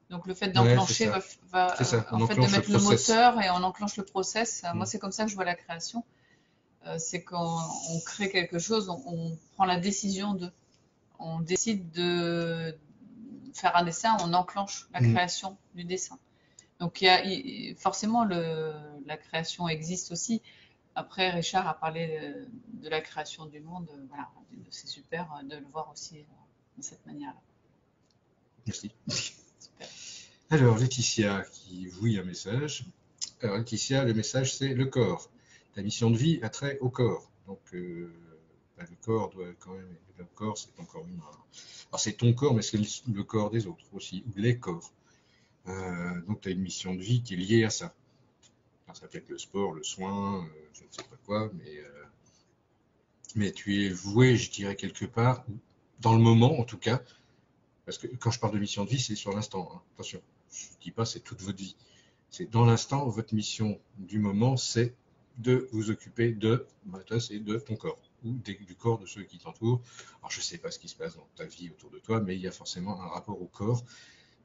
Donc le fait d'enclencher va on en fait de enclenche mettre le le process. moteur et on enclenche le process. Moi, c'est comme ça que je vois la création. C'est quand on crée quelque chose, on prend la décision on décide de faire un dessin, on enclenche la création du dessin. Donc forcément la création existe aussi. Après, Richard a parlé de la création du monde. Voilà, c'est super de le voir aussi de cette manière-là. Merci. Super. Alors, Laetitia qui vouille un message. Alors, Laetitia, le message, c'est le corps. Ta mission de vie a trait au corps. Donc, le corps doit quand même. Le corps, c'est ton corps humain. Alors, c'est ton corps, mais c'est le corps des autres aussi, ou les corps. Donc, tu as une mission de vie qui est liée à ça. Alors, ça peut être le sport, le soin, je ne sais pas quoi, mais tu es voué, je dirais, quelque part, dans le moment en tout cas, parce que quand je parle de mission de vie, c'est sur l'instant. Hein. Attention, je ne dis pas c'est toute votre vie. C'est dans l'instant, votre mission du moment, c'est de vous occuper de, c'est de ton corps ou du corps de ceux qui t'entourent. Alors je ne sais pas ce qui se passe dans ta vie autour de toi, mais il y a forcément un rapport au corps.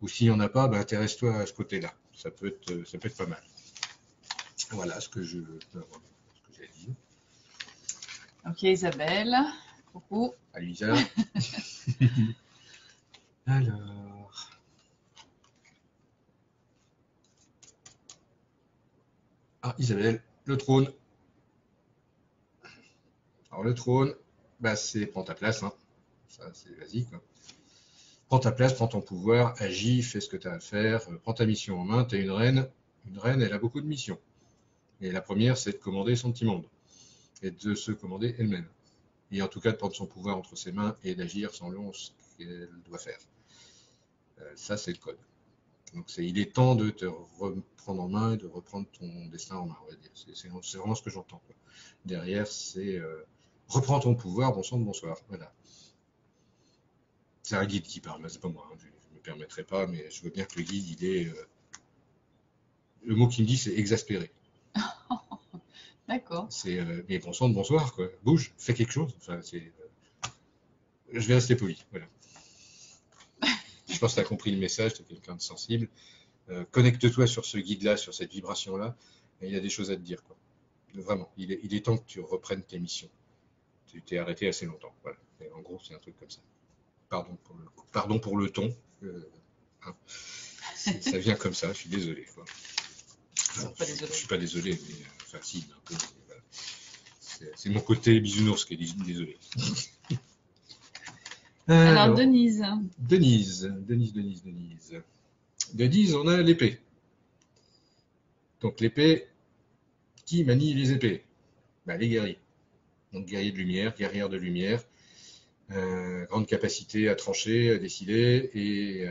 Ou s'il n'y en a pas, ben, intéresse-toi à ce côté-là. Ça peut être pas mal. Voilà ce que j'ai dit. Ok, Isabelle. Coucou. À Lisa. Alors. Ah, Isabelle, le trône. Alors, le trône, bah, c'est prends ta place. Hein. Ça, c'est vas-y, quoi. Prends ta place, prends ton pouvoir, agis, fais ce que tu as à faire, prends ta mission en main. Tu es une reine. Une reine, elle a beaucoup de missions. Et la première, c'est de commander son petit monde et de se commander elle-même. Et en tout cas, de prendre son pouvoir entre ses mains et d'agir selon ce qu'elle doit faire. Ça, c'est le code. Donc, il est temps de te reprendre en main et de reprendre ton destin en main, on va dire. C'est vraiment ce que j'entends. Quoi. Derrière, c'est reprends ton pouvoir, bon sang de bonsoir. Voilà. C'est un guide qui parle, c'est pas moi. Hein. Je ne me permettrai pas, mais je veux bien que le guide, il est. Le mot qu'il me dit, c'est exaspéré. D'accord. C'est mais bon sang de bonsoir, quoi. Bouge, fais quelque chose. Enfin, je vais rester poli. Voilà. Je pense que tu as compris le message, tu es quelqu'un de sensible. Connecte-toi sur ce guide-là, sur cette vibration-là, et il y a des choses à te dire. Quoi. Vraiment, il est temps que tu reprennes tes missions. Tu t'es arrêté assez longtemps. Voilà. Et en gros, c'est un truc comme ça. Pardon pour le ton. Hein. Ça vient comme ça, je suis désolé. Quoi. Enfin, je ne suis pas désolé, mais enfin, si, un peu. Voilà. C'est mon côté bisounours qui est désolé. Alors, Denise. Denise, on a l'épée. Donc l'épée, qui manie les épées? Bah, les guerriers. Donc guerrier de lumière, guerrière de lumière, grande capacité à trancher, à décider et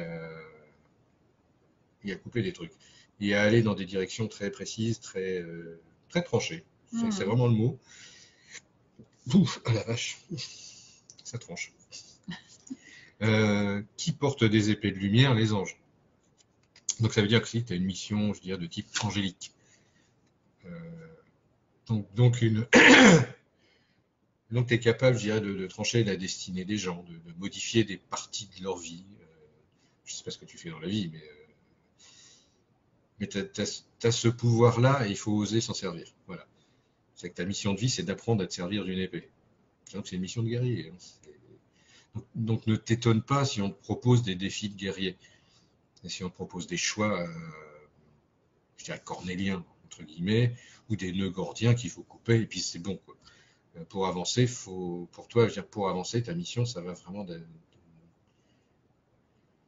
à couper des trucs. Et à aller dans des directions très précises, très tranchées. C'est vraiment le mot. Pouf, à la vache, ça tranche. Qui porte des épées de lumière? Les anges. Donc ça veut dire que si tu as une mission, je dirais, de type angélique. Donc tu es capable, je dirais, de trancher la destinée des gens, de modifier des parties de leur vie. Je ne sais pas ce que tu fais dans la vie, mais tu as ce pouvoir-là et il faut oser s'en servir. Voilà. C'est que ta mission de vie, c'est d'apprendre à te servir d'une épée. Donc c'est une mission de guerrier. Hein. Donc ne t'étonne pas si on te propose des défis de guerrier. Et si on te propose des choix, je dirais cornéliens, entre guillemets, ou des nœuds gordiens qu'il faut couper, et puis c'est bon, quoi. Pour avancer, pour toi, je veux dire, pour avancer, ta mission, ça va vraiment de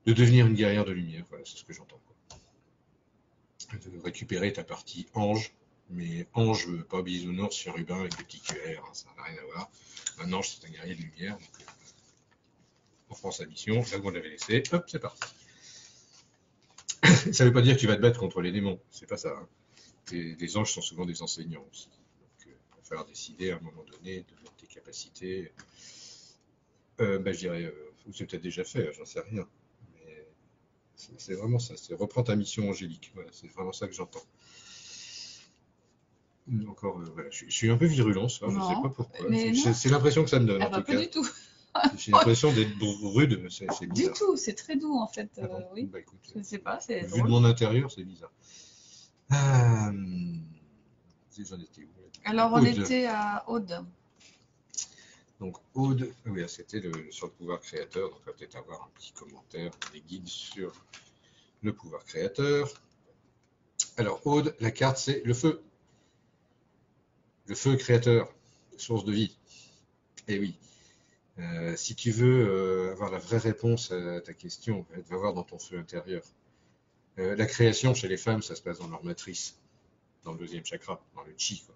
devenir une guerrière de lumière. Voilà, c'est ce que j'entends. Quoi. De récupérer ta partie ange, mais ange, pas bisounours sur Rubin avec des petits QR, hein, ça n'a rien à voir. Un ange, c'est un guerrier de lumière. Donc, on prend sa mission, là où on l'avait laissé, hop, c'est parti. Ça ne veut pas dire que tu vas te battre contre les démons, c'est pas ça. Hein. Les anges sont souvent des enseignants aussi. Donc, il va falloir décider à un moment donné de tes capacités. Je dirais, c'est peut-être déjà fait, j'en sais rien. Mais c'est vraiment ça, c'est reprends ta mission angélique. Voilà, c'est vraiment ça que j'entends. Encore, voilà, je suis un peu virulent, ça, je ne sais pas pourquoi. C'est l'impression que ça me donne, en tout pas cas. du tout. J'ai l'impression d'être rude, c'est bizarre. Du tout, c'est très doux en fait. Ah bon oui. Bah, écoute, je ne sais pas, c'est vu drôle. de mon intérieur, c'est bizarre. J'en étais où? Alors, on était à Aude. Donc, Aude, oui, c'était sur le pouvoir créateur. Donc, on va peut-être avoir un petit commentaire, des guides sur le pouvoir créateur. Alors, Aude, la carte, c'est le feu. Le feu créateur, source de vie. Et oui, si tu veux avoir la vraie réponse à ta question, va voir dans ton feu intérieur. La création chez les femmes, ça se passe dans leur matrice, dans le deuxième chakra, dans le chi, quoi.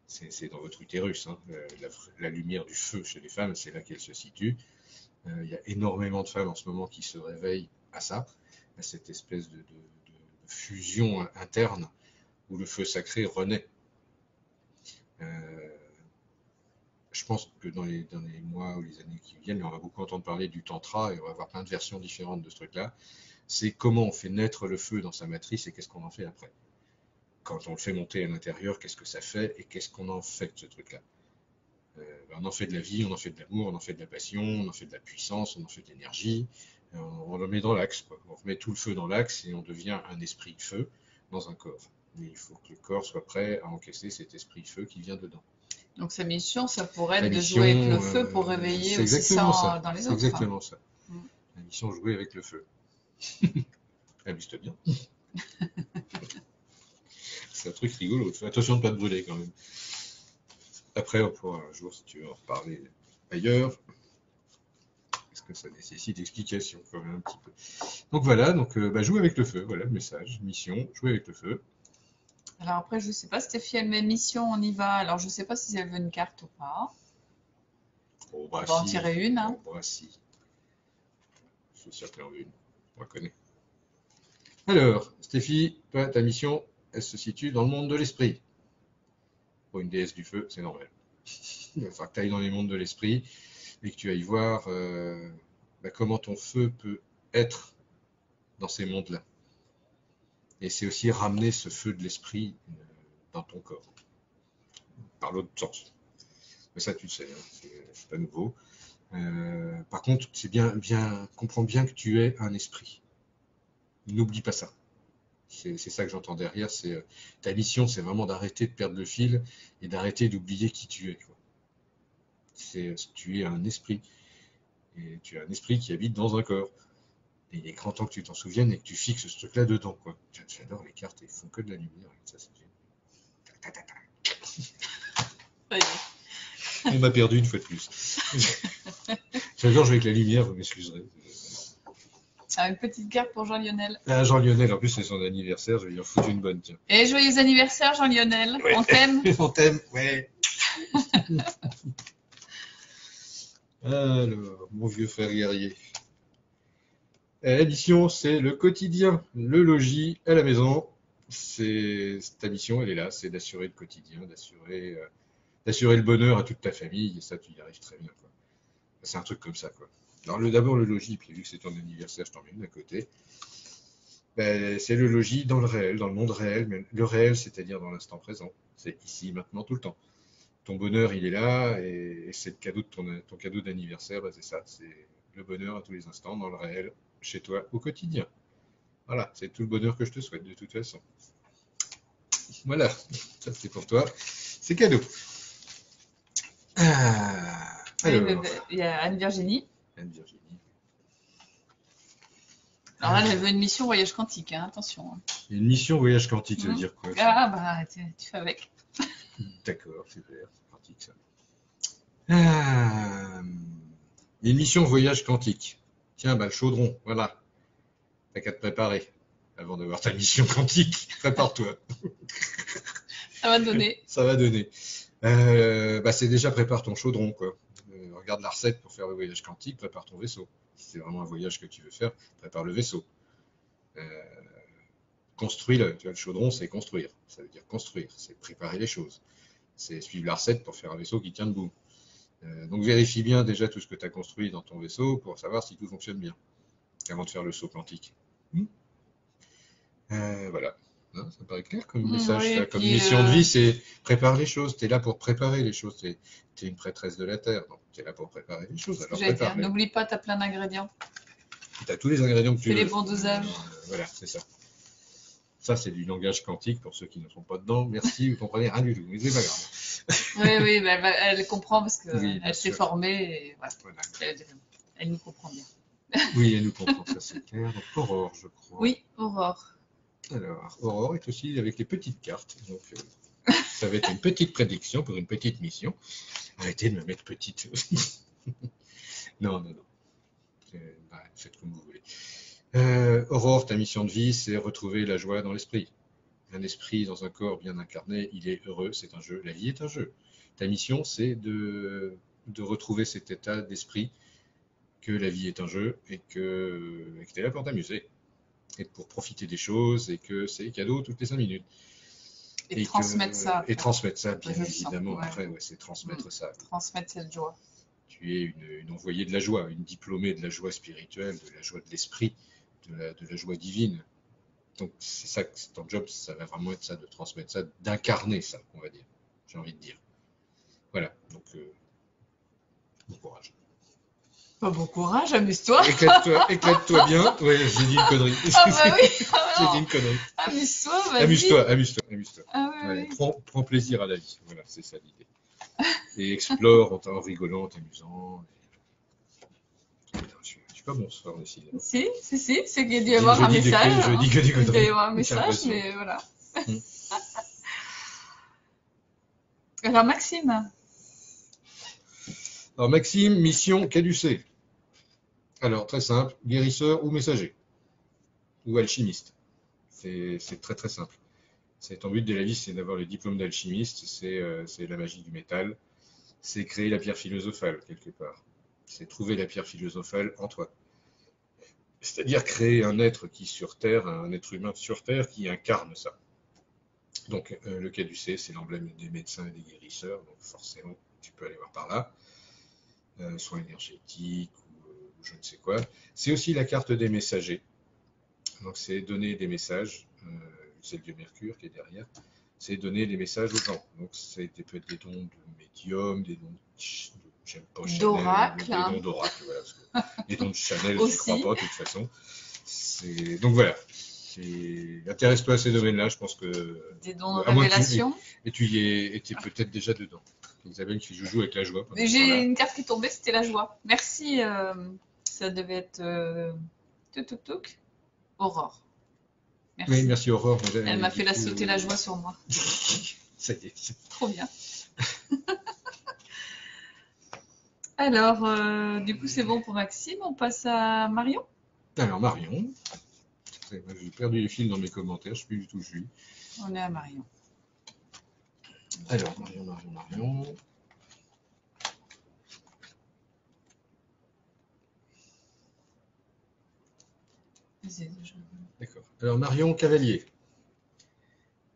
C'est dans votre utérus, hein. La lumière du feu chez les femmes, c'est là qu'elle se situe. Il y a énormément de femmes en ce moment qui se réveillent à ça, à cette espèce de fusion interne où le feu sacré renaît. Je pense que dans les mois ou les années qui viennent, on va beaucoup entendre parler du tantra et on va avoir plein de versions différentes de ce truc-là. C'est comment on fait naître le feu dans sa matrice et qu'est-ce qu'on en fait après. Quand on le fait monter à l'intérieur, qu'est-ce que ça fait et qu'est-ce qu'on en fait de ce truc-là. On en fait de la vie, on en fait de l'amour, on en fait de la passion, on en fait de la puissance, on en fait de l'énergie. On le met dans l'axe, quoi. On remet tout le feu dans l'axe et on devient un esprit de feu dans un corps. Mais il faut que le corps soit prêt à encaisser cet esprit de feu qui vient dedans. Donc sa mission, ça pourrait La être de mission, jouer avec le feu pour réveiller aussi ça dans les c'est autres. exactement ça. Mm. La mission, jouer avec le feu. Amuse-toi bien. C'est un truc rigolo. Fais attention de ne pas te brûler quand même. Après, on pourra un jour, si tu veux, en reparler ailleurs. Parce que ça nécessite explication quand même un petit peu. Donc voilà, jouer avec le feu. Voilà le message. Mission, jouer avec le feu. Alors après, je sais pas, Stéphie, elle met mission, on y va. Alors je sais pas si elle veut une carte ou pas. Oh, On va en tirer une. Hein. Oh, si. Je suis sûr qu'elle en veut une. On la connaît. Alors, Stéphie, toi, ta mission, elle se situe dans le monde de l'esprit. Pour une déesse du feu, c'est normal. Il va falloir que tu ailles dans les mondes de l'esprit et que tu ailles voir comment ton feu peut être dans ces mondes-là. Et c'est aussi ramener ce feu de l'esprit dans ton corps, par l'autre sens. Mais ça, tu le sais, hein, c'est pas nouveau. Par contre, c'est comprends bien que tu es un esprit. N'oublie pas ça. C'est ça que j'entends derrière. Ta mission, c'est vraiment d'arrêter de perdre le fil et d'arrêter d'oublier qui tu es, quoi. Tu es un esprit. Et tu es un esprit qui habite dans un corps. Et il est grand temps que tu t'en souviennes et que tu fixes ce truc-là dedans, quoi. J'adore les cartes, elles font que de la lumière. Ça, c'est génial. On m'a perdu une fois de plus. J'adore jouer avec la lumière, vous m'excuserez. Une petite carte pour Jean-Lionel. Ah, Jean-Lionel, en plus c'est son anniversaire, je vais lui en foutre une bonne, tiens. Et joyeux anniversaire Jean-Lionel, ouais. On t'aime. On t'aime, ouais. Alors, mon vieux frère guerrier. La mission, c'est le quotidien, le logis à la maison. Ta mission, elle est là, c'est d'assurer le quotidien, d'assurer le bonheur à toute ta famille, et ça, tu y arrives très bien, quoi. C'est un truc comme ça, quoi. Alors, d'abord le logis, puis vu que c'est ton anniversaire, je t'en mets une à côté. C'est le logis dans le réel, dans le monde réel, mais le réel, c'est-à-dire dans l'instant présent. C'est ici, maintenant, tout le temps. Ton bonheur, il est là, et c'est le cadeau de ton cadeau d'anniversaire, c'est ça, c'est le bonheur à tous les instants, dans le réel, chez toi, au quotidien. Voilà, c'est tout le bonheur que je te souhaite, de toute façon. Voilà, ça c'est pour toi, c'est cadeau. Alors. Il y a Anne-Virginie. Anne-Virginie. Alors là, elle veut une mission voyage quantique, hein, attention. Une mission voyage quantique, ça veut dire quoi? Ah, bah, tu fais avec. D'accord, super, c'est pratique ça. Une mission voyage quantique. Tiens, le chaudron, voilà. T'as qu'à te préparer avant de voir ta mission quantique. Prépare-toi. Ça va donner. Ça va donner. C'est déjà prépare ton chaudron, quoi. Regarde la recette pour faire le voyage quantique, prépare ton vaisseau. Si c'est vraiment un voyage que tu veux faire, prépare le vaisseau. Construis-le. Tu vois, le chaudron, c'est construire. Ça veut dire construire, c'est préparer les choses. C'est suivre la recette pour faire un vaisseau qui tient debout. Donc vérifie bien déjà tout ce que tu as construit dans ton vaisseau pour savoir si tout fonctionne bien avant de faire le saut quantique. Voilà. Non, ça paraît clair comme message. Oui, comme mission de vie, c'est prépare les choses. Tu es là pour préparer les choses. Tu es une prêtresse de la terre, donc tu es là pour préparer les choses. Alors prépare. N'oublie pas, tu as plein d'ingrédients. Tu as tous les ingrédients que tu veux. Fais les bons dosages. Voilà, c'est ça. Ça, c'est du langage quantique pour ceux qui ne sont pas dedans. Merci, vous comprenez rien du tout, mais c'est pas grave. Oui, elle comprend parce qu'elle s'est formée et voilà. Elle nous comprend bien. Oui, elle nous comprend, ça c'est clair. Donc Aurore, je crois. Oui, Aurore. Alors, Aurore est aussi avec les petites cartes. Donc, ça va être une petite prédiction pour une petite mission. Arrêtez de me mettre petite. Non, non, non. Bah, faites comme vous voulez. Aurore, ta mission de vie, c'est retrouver la joie dans l'esprit. Un esprit dans un corps bien incarné, il est heureux, c'est un jeu. La vie est un jeu. Ta mission, c'est de retrouver cet état d'esprit que la vie est un jeu et que tu es là pour t'amuser et pour profiter des choses et que c'est cadeau toutes les 5 minutes. Et transmettre ça. Et transmettre ça, bien Je le évidemment. sens, ouais. Après, ouais, c'est transmettre ça. Transmettre cette joie. Tu es une envoyée de la joie, une diplômée de la joie spirituelle, de la joie de l'esprit, de la joie divine. Donc, c'est ça, ton job, ça va vraiment être ça, de transmettre ça, d'incarner ça, on va dire. J'ai envie de dire. Voilà, donc, bon courage. Pas bon courage, amuse-toi. Éclate-toi bien. Ouais, j'ai dit une connerie. Ah bah oui. J'ai dit une connerie. Amuse-toi, vas-y. Amuse-toi. Ah oui, Ouais, oui. prends plaisir à la vie. Voilà, c'est ça l'idée. Et explore en rigolant, en t'amusant. Je suis pas bon ce soir, décidément. Si, c'est qu'il y a dû y avoir un message. Je dis que des conneries. Il doit y avoir un message, mais voilà. Alors, Maxime. Alors, Maxime, mission caducée. Alors, très simple, guérisseur ou messager. Ou alchimiste. C'est très très simple. Ton but de la vie, c'est d'avoir le diplôme d'alchimiste, c'est la magie du métal, c'est créer la pierre philosophale, quelque part. C'est trouver la pierre philosophale en toi. C'est-à-dire créer un être qui sur Terre, un être humain sur Terre qui incarne ça. Donc le caducée, c'est l'emblème des médecins et des guérisseurs, donc forcément tu peux aller voir par là. Soins énergétiques ou je ne sais quoi. C'est aussi la carte des messagers. Donc c'est donner des messages, c'est le dieu Mercure qui est derrière, c'est donner des messages aux gens. Donc c'est peut être des dons de médium, des dons j'aime pas Chanel, d'oracle, des dons d'oracle, voilà, parce que les dons de Chanel, aussi. je crois pas de toute façon. Donc voilà, intéresse-toi à ces domaines-là, je pense que... Des dons de révélation. Et tu y es peut-être déjà dedans. Isabelle qui joue avec la joie. J'ai une carte qui tombait, c'était la joie. Merci, ça devait être Aurore. Merci. Oui, merci Aurore. Elle m'a fait sauter la joie sur moi. Ça y est. Trop bien. Alors, du coup, c'est bon pour Maxime. On passe à Marion. Alors, Marion. J'ai perdu les fils dans mes commentaires. Je ne sais plus du tout où je suis. On est à Marion. Alors, Marion. D'accord. Alors, Marion Cavalier.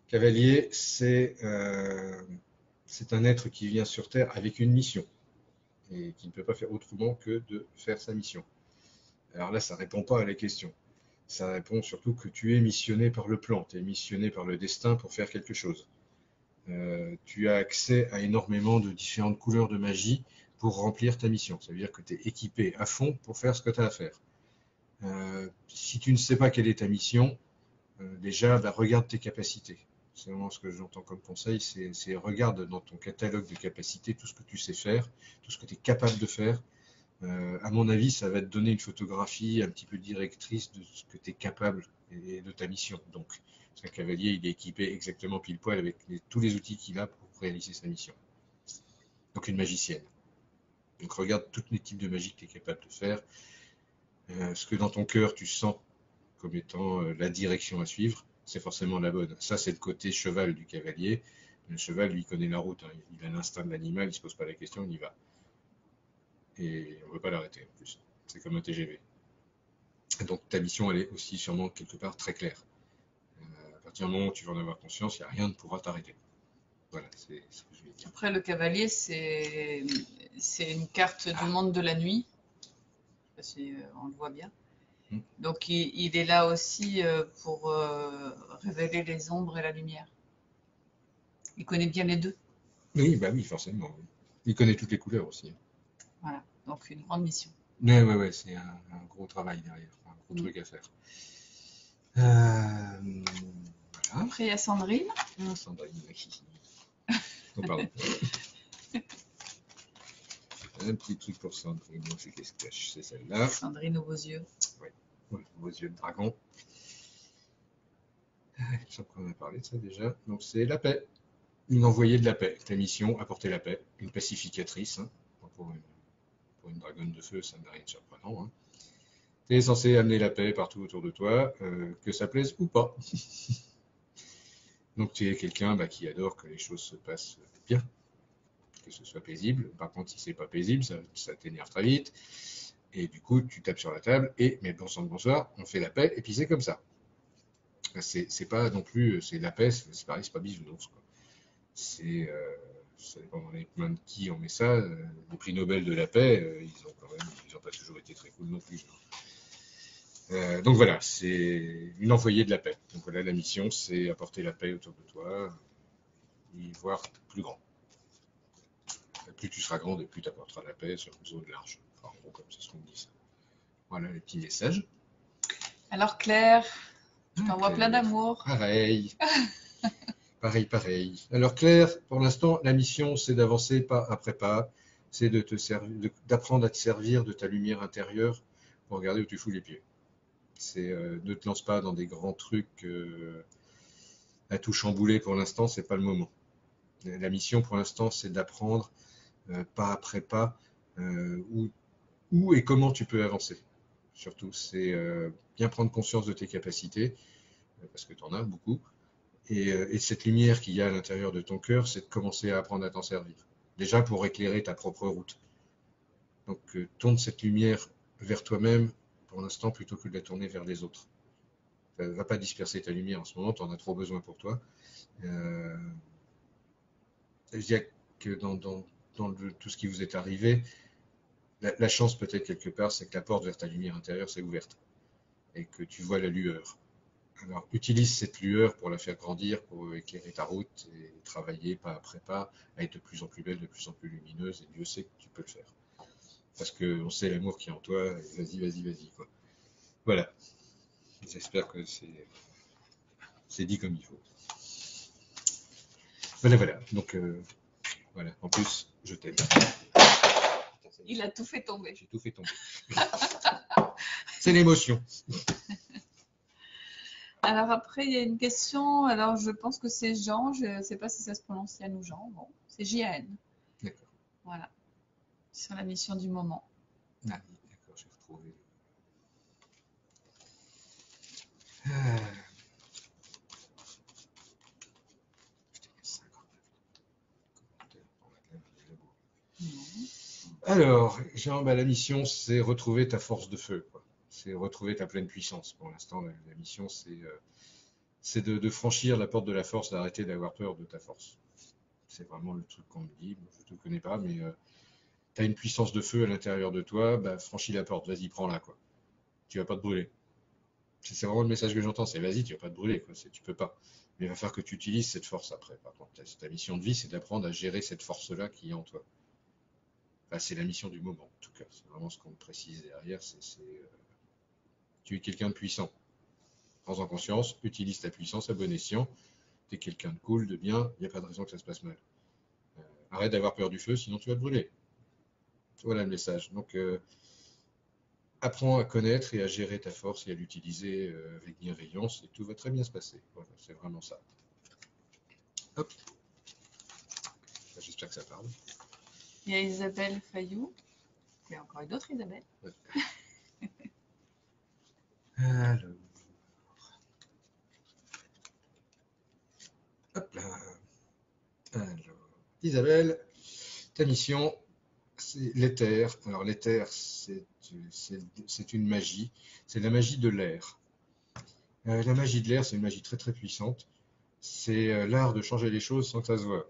Cavalier, c'est un être qui vient sur Terre avec une mission et qui ne peut pas faire autrement que de faire sa mission. Alors là, ça ne répond pas à la question. Ça répond surtout que tu es missionné par le plan, tu es missionné par le destin pour faire quelque chose. Tu as accès à énormément de différentes couleurs de magie pour remplir ta mission. Ça veut dire que tu es équipé à fond pour faire ce que tu as à faire. Si tu ne sais pas quelle est ta mission, déjà, regarde tes capacités. C'est vraiment ce que j'entends comme conseil, c'est regarde dans ton catalogue de capacités tout ce que tu sais faire, tout ce que tu es capable de faire. À mon avis, ça va te donner une photographie un petit peu directrice de ce que tu es capable et de ta mission. Donc, un cavalier, il est équipé exactement pile poil avec tous les outils qu'il a pour réaliser sa mission. Donc, une magicienne. Donc, regarde tous les types de magie que tu es capable de faire. Ce que dans ton cœur, tu sens comme étant la direction à suivre, c'est forcément la bonne. Ça, c'est le côté cheval du cavalier. Le cheval, lui, connaît la route. Hein. Il a l'instinct de l'animal, il ne se pose pas la question, il y va. Et on ne veut pas l'arrêter, en plus. C'est comme un TGV. Donc, ta mission, elle est aussi sûrement quelque part très claire. À partir du moment où tu vas en avoir conscience, il n'y a rien ne pourra t'arrêter. Voilà, c'est ce que je vais dire. Après, le cavalier, c'est une carte du monde de la nuit. Je sais pas si on le voit bien. Donc, il est là aussi pour révéler les ombres et la lumière. Il connaît bien les deux. Oui, bah oui, forcément. Il connaît toutes les couleurs aussi. Voilà, donc une grande mission. Ouais, c'est un gros travail derrière, un gros truc à faire. Voilà. Après, il y a Sandrine. Sandrine, oh, pardon. Un petit truc pour Sandrine, c'est qu'est-ce que c'est celle-là. Sandrine aux beaux yeux. Ouais, aux beaux yeux de dragon. Je crois qu'on a parlé de ça déjà. Donc c'est la paix. Une envoyée de la paix. Ta mission, apporter la paix. Une pacificatrice. Hein. Pour une dragonne de feu, ça n'a rien de surprenant. Hein. Tu es censé amener la paix partout autour de toi, que ça plaise ou pas. Donc tu es quelqu'un qui adore que les choses se passent bien, que ce soit paisible. Par contre, si c'est pas paisible, ça t'énerve très vite. Et du coup, tu tapes sur la table et, mais bon sang de bonsoir, on fait la paix et puis c'est comme ça. C'est pas non plus, c'est la paix, c'est pareil, c'est pas bisounours, quoi. C'est, ça dépend de qui on met ça. Les prix Nobel de la paix, ils ont pas toujours été très cool non plus. Donc voilà, c'est une envoyée de la paix. Donc voilà, la mission, c'est apporter la paix autour de toi, y voir plus grand. Plus tu seras grand et plus tu apporteras la paix sur une zone large. Enfin, en gros, comme c'est ce qu'on dit ça. Voilà les petits messages. Alors Claire, je t'envoie plein Claire, d'amour. pareil. Pareil. Alors Claire, pour l'instant, la mission, c'est d'avancer pas après pas. C'est d'apprendre à te servir de ta lumière intérieure pour regarder où tu fous les pieds. Ne te lance pas dans des grands trucs à tout chambouler pour l'instant, c'est pas le moment. La mission pour l'instant, c'est d'apprendre pas après pas où et comment tu peux avancer. Surtout, c'est bien prendre conscience de tes capacités, parce que tu en as beaucoup. Et cette lumière qu'il y a à l'intérieur de ton cœur, c'est de commencer à apprendre à t'en servir. Déjà pour éclairer ta propre route. Donc tourne cette lumière vers toi-même pour l'instant plutôt que de la tourner vers les autres. Ça ne va pas disperser ta lumière en ce moment, tu en as trop besoin pour toi. Je dirais que dans tout ce qui vous est arrivé, la chance peut-être quelque part, c'est que la porte vers ta lumière intérieure s'est ouverte et que tu vois la lueur. Alors utilise cette lueur pour la faire grandir, pour éclairer ta route et travailler pas après pas, à être de plus en plus belle, de plus en plus lumineuse, et Dieu sait que tu peux le faire. Parce qu'on sait l'amour qui est en toi, et vas-y, quoi. Voilà. J'espère que c'est dit comme il faut. Voilà. Donc, voilà. En plus, je t'aime. Il a tout fait tomber. J'ai tout fait tomber. C'est l'émotion. Alors après, il y a une question. Alors je pense que c'est Jean. Je ne sais pas si ça se prononce Yann ou Jean. Bon, c'est J-A-N. D'accord. Voilà. Sur la mission du moment. Ah, d'accord, j'ai retrouvé. Ah. Alors, Jean, la mission, c'est retrouver ta force de feu, quoi. C'est retrouver ta pleine puissance. Pour l'instant, la mission, c'est de franchir la porte de la force, d'arrêter d'avoir peur de ta force. C'est vraiment le truc qu'on me dit. Bon, je ne te connais pas, mais tu as une puissance de feu à l'intérieur de toi, franchis la porte, vas-y, prends-la, quoi. Tu vas pas te brûler. C'est vraiment le message que j'entends, c'est vas-y, tu vas pas te brûler, quoi. Tu peux pas. Mais il va falloir que tu utilises cette force après. Par contre, ta mission de vie, c'est d'apprendre à gérer cette force-là qui est en toi. Enfin, c'est la mission du moment, en tout cas. C'est vraiment ce qu'on me précise derrière. Tu es quelqu'un de puissant. Prends-en conscience, utilise ta puissance à bon escient. Tu es quelqu'un de cool, de bien, il n'y a pas de raison que ça se passe mal. Arrête d'avoir peur du feu, sinon tu vas te brûler. Voilà le message. Donc, apprends à connaître et à gérer ta force et à l'utiliser avec bienveillance et tout va très bien se passer. Voilà, c'est vraiment ça. Hop. J'espère que ça parle. Il y a Isabelle Fayou. Il y a encore une autre Isabelle. Ouais. Alors. Hop là. Alors. Isabelle, ta mission, c'est l'éther. Alors l'éther, c'est une magie. C'est la magie de l'air. La magie de l'air, c'est une magie très très puissante. C'est l'art de changer les choses sans que ça se voit.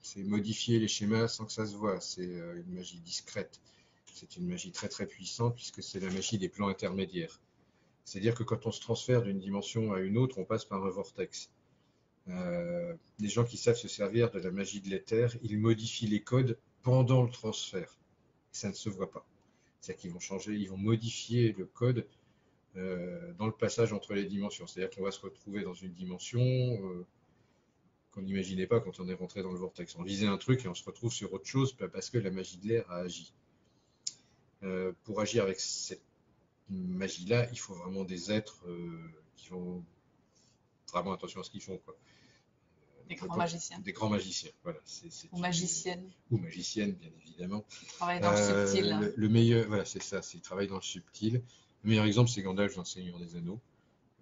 C'est modifier les schémas sans que ça se voit. C'est une magie discrète. C'est une magie très très puissante puisque c'est la magie des plans intermédiaires. C'est-à-dire que quand on se transfère d'une dimension à une autre, on passe par un vortex. Les gens qui savent se servir de la magie de l'éther, ils modifient les codes pendant le transfert. Ça ne se voit pas. C'est-à-dire qu'ils vont changer, ils vont modifier le code dans le passage entre les dimensions. C'est-à-dire qu'on va se retrouver dans une dimension qu'on n'imaginait pas quand on est rentré dans le vortex. On visait un truc et on se retrouve sur autre chose parce que la magie de l'air a agi. Pour agir avec cette magie-là, il faut vraiment des êtres qui vont vraiment attention à ce qu'ils font, quoi. Des grands magiciens. Des grands magiciens, voilà. Ou magiciennes. Ou magiciennes, bien évidemment. Qui travaillent dans le subtil. Le meilleur, voilà, c'est ça, c'est travailler dans le subtil. Le meilleur exemple, c'est Gandalf dans Seigneur des Anneaux.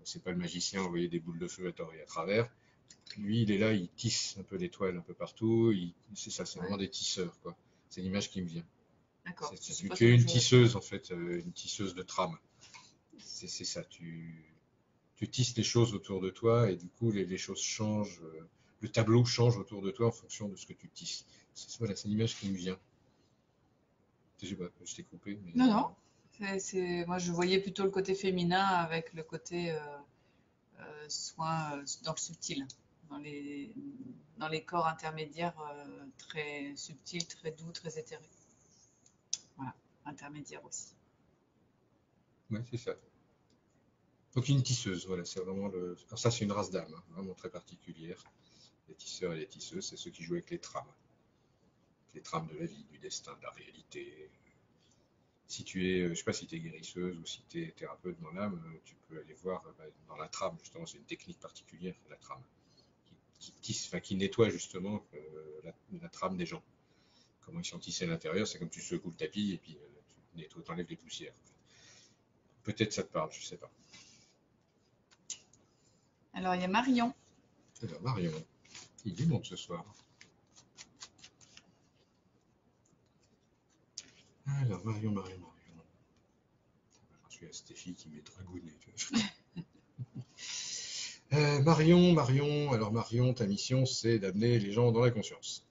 C'est pas le magicien envoyer des boules de feu à tort et à travers. Lui, il est là, il tisse un peu l'étoile un peu partout. C'est ça, c'est vraiment des tisseurs, quoi. C'est l'image qui me vient. D'accord. Tu es une tisseuse, en fait, une tisseuse de trame. C'est ça, tu tisses les choses autour de toi et du coup, les choses changent. Le tableau change autour de toi en fonction de ce que tu tisses. Voilà, c'est l'image qui me vient. Je sais pas, je t'ai coupé. Mais... Non. Moi, je voyais plutôt le côté féminin avec le côté soin dans le subtil, dans les corps intermédiaires très subtils, très doux, très éthérés. Voilà, intermédiaire aussi. Ouais, c'est ça. Donc une tisseuse, voilà, c'est vraiment le. Alors ça, c'est une race d'âme, hein, vraiment très particulière. Les tisseurs et les tisseuses, c'est ceux qui jouent avec les trames. Les trames de la vie, du destin, de la réalité. Si tu es, je sais pas si tu es guérisseuse ou si tu es thérapeute dans l'âme, tu peux aller voir dans la trame, justement, c'est une technique particulière, la trame, qui tisse, enfin, qui nettoie justement la trame des gens. Comment ils sont tissés à l'intérieur, c'est comme tu secoues le tapis et puis tu nettoies, t'enlèves les poussières. Peut-être ça te parle, je sais pas. Alors, il y a Marion. Alors, Marion, il est bon ce soir. Alors, Marion. Je suis à Stéphie qui m'est dragouné. Marion. Alors, Marion, ta mission, c'est d'amener les gens dans la conscience.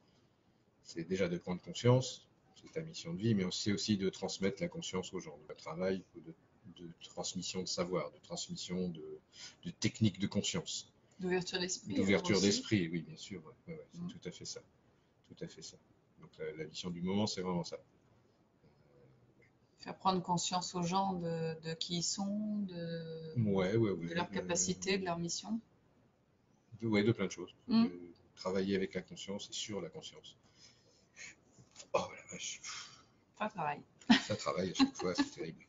C'est déjà de prendre conscience, c'est ta mission de vie, mais c'est aussi de transmettre la conscience aux gens, de travail, de transmission de savoir, de transmission de techniques de conscience. D'ouverture d'esprit. D'ouverture d'esprit, oui, bien sûr. Ouais, c'est tout à fait ça. Tout à fait ça. Donc la mission du moment, c'est vraiment ça. Faire prendre conscience aux gens de qui ils sont, de leur capacité, de leur mission. De plein de choses. De travailler avec la conscience et sur la conscience. Oh la vache. Ça travaille. Ça travaille à chaque fois, c'est terrible.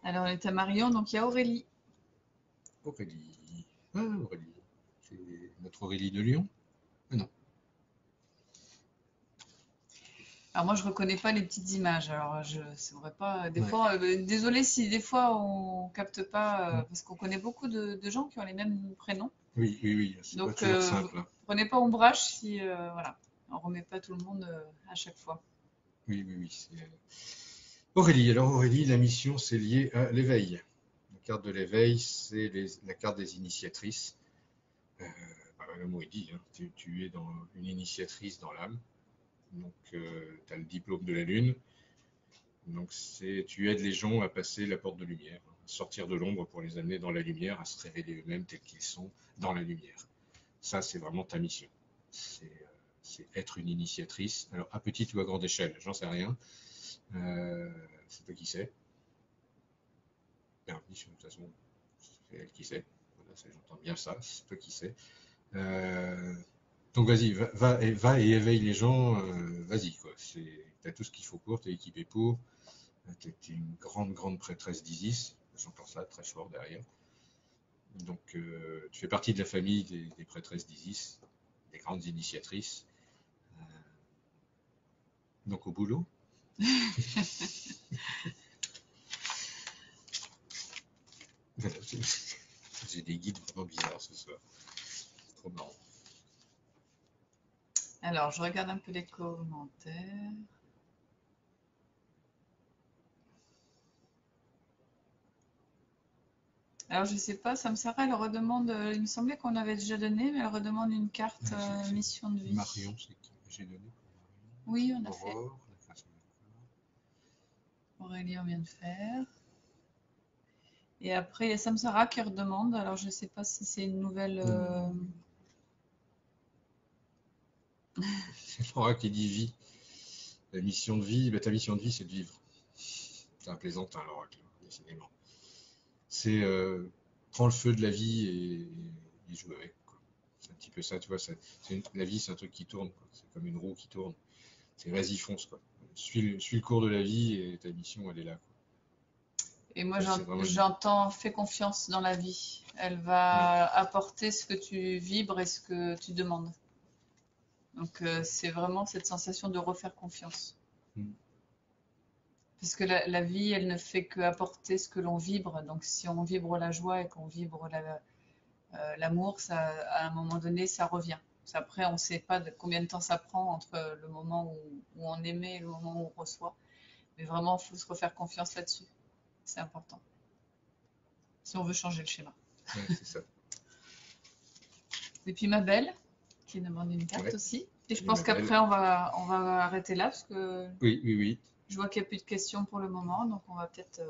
Alors, on est à Marion, donc il y a Aurélie. Aurélie. Ah, Aurélie. C'est notre Aurélie de Lyon? Ah non. Alors moi, je reconnais pas les petites images. Alors, c'est vrai pas. Des fois, désolé si des fois on capte pas, parce qu'on connaît beaucoup de gens qui ont les mêmes prénoms. Oui. C'est pas toujours simple. Prenez pas ombrage si, voilà, on remet pas tout le monde à chaque fois. Oui. Aurélie. Alors Aurélie, la mission, c'est lié à l'éveil. La carte de l'éveil, c'est la carte des initiatrices. Le mot est dit, hein. Tu es une initiatrice dans l'âme. Donc, tu as le diplôme de la Lune. Donc, tu aides les gens à passer la porte de lumière, à sortir de l'ombre pour les amener dans la lumière, à se révéler eux-mêmes tels qu'ils sont dans la lumière. Ça, c'est vraiment ta mission. C'est être une initiatrice. Alors, à petite ou à grande échelle, j'en sais rien. C'est toi qui sais. Bien, de toute façon, c'est elle qui sait. Voilà, j'entends bien ça, c'est toi qui sais. Donc vas-y, va et éveille les gens, vas-y quoi. T'as tout ce qu'il faut pour, t'es équipé pour. T'es une grande prêtresse d'Isis, j'entends ça très fort derrière. Donc tu fais partie de la famille des prêtresses d'Isis, des grandes initiatrices. Donc au boulot. Voilà, j'ai des guides vraiment bizarres ce soir. C'est trop marrant. Alors, je regarde un peu les commentaires. Alors, je sais pas, Samsara, elle redemande, il me semblait qu'on avait déjà donné, mais elle redemande une carte mission de vie. Marion, c'est qui j'ai donné? Oui, on a fait. Aurélie, on vient de faire. Et après, il y a Samsara qui redemande. Alors, je sais pas si c'est une nouvelle. C'est Laura qui dit vie. La mission de vie, ta mission de vie, c'est de vivre. C'est un plaisantin, l'oracle, décidément. C'est prends le feu de la vie et joue avec. C'est un petit peu ça, tu vois. La vie, c'est un truc qui tourne. C'est comme une roue qui tourne. C'est vas-y, fonce. Suis le cours de la vie et ta mission, elle est là. Et moi, C'est vraiment j'entends fais confiance dans la vie. Elle ouais. va apporter ce que tu vibres et ce que tu demandes. Donc, c'est vraiment cette sensation de refaire confiance. Mm. Puisque la vie, elle ne fait que apporter ce que l'on vibre. Donc, si on vibre la joie et qu'on vibre l'amour, ça, à un moment donné, ça revient. Après, on ne sait pas combien de temps ça prend entre le moment où on émet et le moment où on reçoit. Mais vraiment, il faut se refaire confiance là-dessus. C'est important. Si on veut changer le schéma. Ouais, c'est ça. Et puis ma belle, qui demande une carte Ouais. aussi. Et je Et pense ma belle. qu'après, on va arrêter là parce que Oui, oui, oui. je vois qu'il n'y a plus de questions pour le moment. Donc, on va peut-être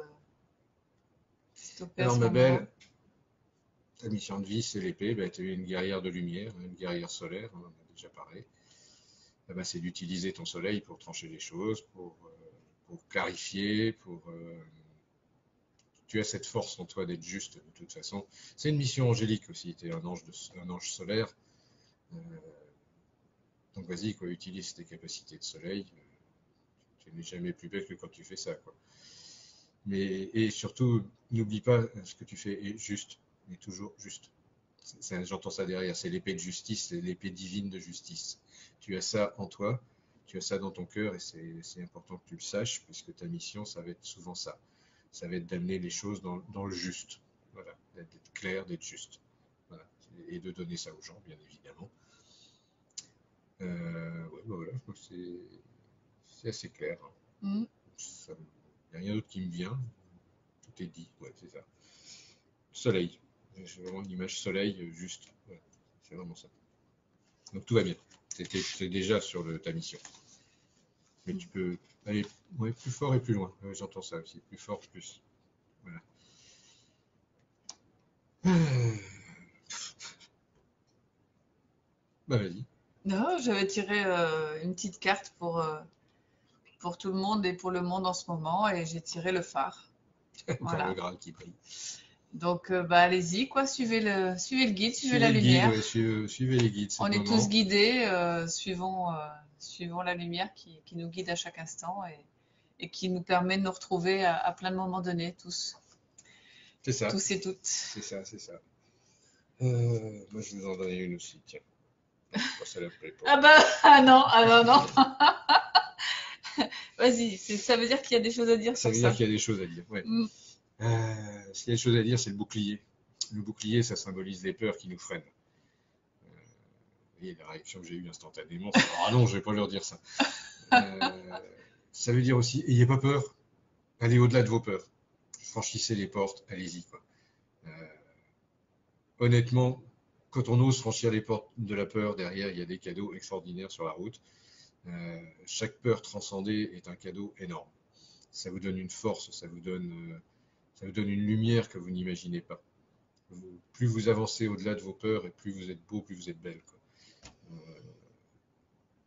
stopper à Alors, ce ma moment-là. belle, ta mission de vie, c'est l'épée. Ben, tu es une guerrière de lumière, une guerrière solaire, on en a déjà parlé. Eh ben, c'est d'utiliser ton soleil pour trancher les choses, pour clarifier, tu as cette force en toi d'être juste de toute façon. C'est une mission angélique aussi, tu es un ange solaire. Euh, donc vas-y, quoi, utilise tes capacités de soleil. Tu n'es jamais plus belle que quand tu fais ça, quoi. Et surtout, n'oublie pas ce que tu fais est juste, est toujours juste. J'entends ça derrière, c'est l'épée de justice, c'est l'épée divine de justice. Tu as ça en toi, tu as ça dans ton cœur et c'est important que tu le saches, puisque ta mission, ça va être souvent ça. Ça va être d'amener les choses dans le juste. Voilà, d'être clair, d'être juste. Voilà. Et de donner ça aux gens, bien évidemment. Ouais, bah voilà, je crois que c'est assez clair. Mm. Il n'y a rien d'autre qui me vient. Tout est dit, ouais, c'est ça. Soleil. J'ai vraiment une image soleil juste. Ouais, c'est vraiment ça. Donc tout va bien. C'est déjà sur ta mission. Mais tu peux aller ouais, plus fort et plus loin. Ouais, j'entends ça aussi. Plus fort, plus. Voilà. Bah vas-y. Non, j'avais tiré une petite carte pour tout le monde et pour le monde en ce moment. Et j'ai tiré le phare. Encore le Voilà. Graal qui brille. Donc, bah, allez-y, quoi. Suivez le guide, suivez la Suivez le guide, lumière. ouais, suivez les guides, c'est On le est tous moment. guidés, suivons la lumière qui nous guide à chaque instant et qui nous permet de nous retrouver à plein de moments donnés, C'est ça, tous et toutes. c'est ça, c'est ça. Moi je vous en donnais une aussi, tiens. Bon, ça la plaît pas. Ah bah, ah non. Vas-y, ça veut dire qu'il y a des choses à dire Ça sur veut dire ça. qu'il y a des choses à dire, ouais. Mm. S'il y a des choses à dire, c'est le bouclier. Le bouclier, ça symbolise les peurs qui nous freinent. Et la réaction que j'ai eue instantanément, c'est ah non, je vais pas leur dire ça. Ça veut dire aussi, ayez pas peur, allez au-delà de vos peurs. Franchissez les portes, allez-y, quoi. Honnêtement, quand on ose franchir les portes de la peur, derrière, il y a des cadeaux extraordinaires sur la route. Chaque peur transcendée est un cadeau énorme. Ça vous donne une force, ça vous donne une lumière que vous n'imaginez pas. Plus vous avancez au-delà de vos peurs et plus vous êtes beau, plus vous êtes belle, quoi.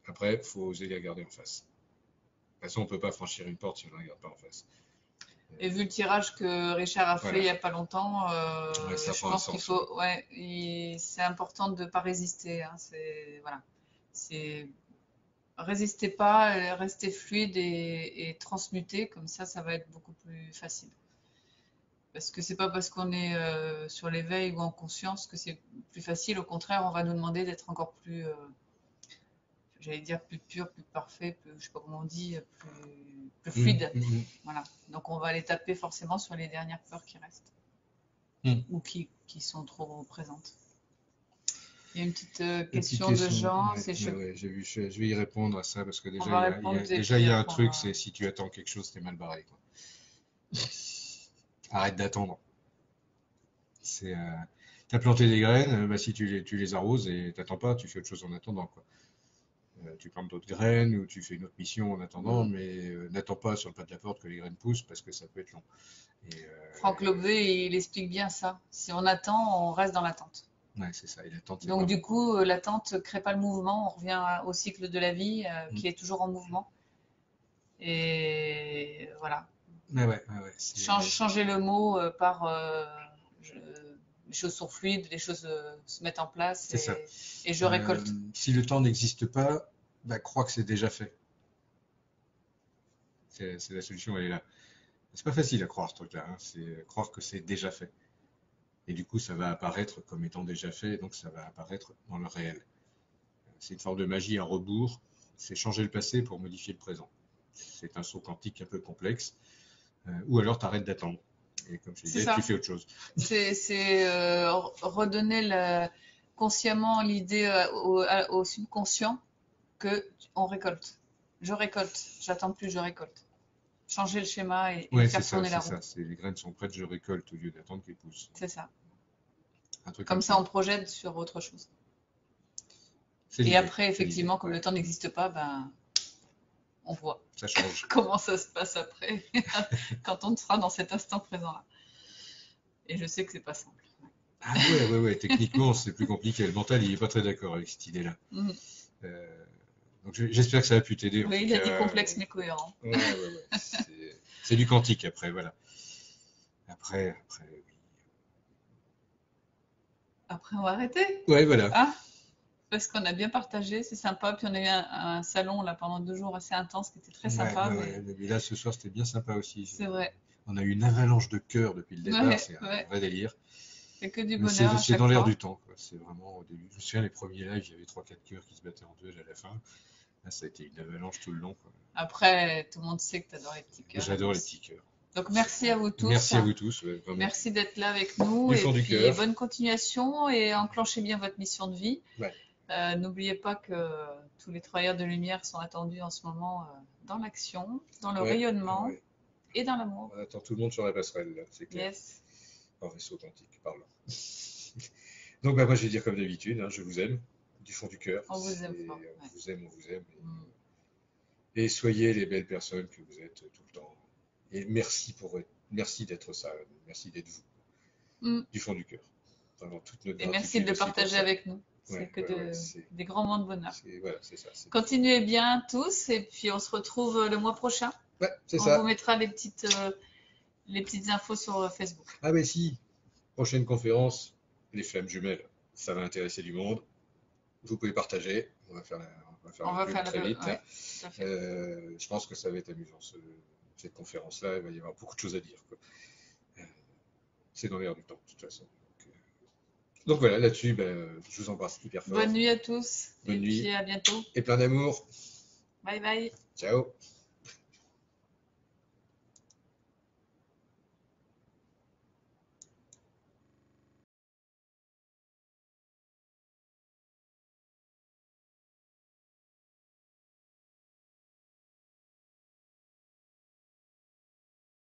Après, il faut oser les regarder en face. De toute façon, on ne peut pas franchir une porte si on ne la regarde pas en face. Et vu le tirage que Richard a fait Voilà. il n'y a pas longtemps, Ouais, ça je prend un pense qu'il sens. faut, ouais, c'est important de ne pas résister, hein, voilà, c'est résistez pas, restez fluide et transmutez, comme ça va être beaucoup plus facile. Parce que c'est pas parce qu'on est sur l'éveil ou en conscience que c'est plus facile. Au contraire, on va nous demander d'être encore plus, j'allais dire plus pur, plus parfait, plus, je sais pas comment on dit, plus fluide. Voilà. Donc on va aller taper forcément sur les dernières peurs qui restent ou qui sont trop présentes. Il y a une petite question de Jean. Ouais, ouais, j'ai vu, je vais y répondre à ça parce que On déjà, va répondre et déjà, puis il y a un après, truc, c'est si tu attends quelque chose, t'es mal barré, quoi. Arrête d'attendre. T'as planté des graines, bah, si tu les arroses et t'attends pas, tu fais autre chose en attendant, quoi. Tu plantes d'autres graines ou tu fais une autre mission en attendant, mais n'attends pas sur le pas de la porte que les graines poussent parce que ça peut être long. Franck Lobvé, il explique bien ça. Si on attend, on reste dans l'attente. Ouais, c'est ça. Et l'attente, c'est Donc pas du bon. coup, l'attente ne crée pas le mouvement. On revient au cycle de la vie qui est toujours en mouvement. Et voilà. Ouais, ouais, Changer le mot par les choses sont fluides, les choses se mettent en place c'est ça. et je récolte. Si le temps n'existe pas, bah, crois que c'est déjà fait. C'est la solution, elle est là. C'est pas facile à croire ce truc-là, hein. C'est croire que c'est déjà fait. Et du coup, ça va apparaître comme étant déjà fait, donc ça va apparaître dans le réel. C'est une forme de magie à rebours, c'est changer le passé pour modifier le présent. C'est un saut quantique un peu complexe, ou alors tu arrêtes d'attendre. Et comme je C'est disais, tu ça. fais autre chose. C'est redonner consciemment l'idée au subconscient que on récolte. Je récolte, j'attends plus, je récolte. Changer le schéma et Ouais, faire tourner la roue. Les graines sont prêtes, je récolte au lieu d'attendre qu'elles poussent. C'est ça. Un truc Comme ça, on projette sur autre chose. C'est Et l'idée, après, c'est effectivement, l'idée. comme Ouais. le temps n'existe pas, ben, on voit Ça change. comment ça se passe après, quand on sera dans cet instant présent-là. Et je sais que c'est pas simple. Ah ouais, techniquement, c'est plus compliqué. Le mental, il est pas très d'accord avec cette idée-là. Mhm. Donc j'espère que ça a pu t'aider. En Oui, tout il a cas, dit complexe mais cohérent. ouais. C'est du quantique après, voilà. Après, oui. Après, on va arrêter. Ouais, voilà. Hein, parce qu'on a bien partagé, c'est sympa. Puis on a eu un salon là pendant 2 jours assez intense qui était très sympa. Mais Mais là, ce soir, c'était bien sympa aussi. c'est vrai. On a eu une avalanche de cœur depuis le départ, c'est un Ouais. vrai délire. C'est que du Mais bonheur à c'est chaque dans l'air fois. du temps, quoi. C'est vraiment au début. Je me souviens, les premiers lives, il y avait 3-4 cœurs qui se battaient en duel à la fin. Là, ça a été une avalanche tout le long, quoi. Après, tout le monde sait que tu adores les petits cœurs. J'adore les petits cœurs. Donc merci à vous tous. Merci à vous tous, ouais, vraiment. Merci d'être là avec nous. Du Et fond du puis cœur. bonne continuation et enclenchez bien votre mission de vie. Ouais. N'oubliez pas que tous les travailleurs de lumière sont attendus en ce moment dans l'action, dans le Ouais, rayonnement ouais. et dans l'amour. On attend tout le monde sur la passerelle, là, c'est clair. Yes. En vaisseau quantique, parlant. Donc, bah, moi, je vais dire comme d'habitude, hein, je vous aime, du fond du cœur. On vous aime fort. On vous aime, on vous aime. Mm. Et soyez les belles personnes que vous êtes tout le temps. Et merci d'être ça, merci d'être vous, Mm. du fond du cœur. Vraiment, toute notre Et merci de le gratitude aussi partager pour ça. avec nous. C'est Ouais, que ouais, des grands moments de bonheur. Voilà, c'est ça. Continuez bien tous et puis on se retrouve le mois prochain. Ouais, c'est On ça. vous mettra les petites infos sur Facebook. Ah, mais si, prochaine conférence, les flammes jumelles. Ça va intéresser du monde. Vous pouvez partager. On va faire la pub très vite. Ouais, tout à fait. Je pense que ça va être amusant, cette conférence-là. Il va y avoir beaucoup de choses à dire, quoi. C'est dans l'air du temps, de toute façon. Donc voilà, là-dessus, je vous embrasse hyper fort. Bonne nuit à tous. Bonne nuit. Puis à bientôt. Et plein d'amour. Bye bye. Ciao.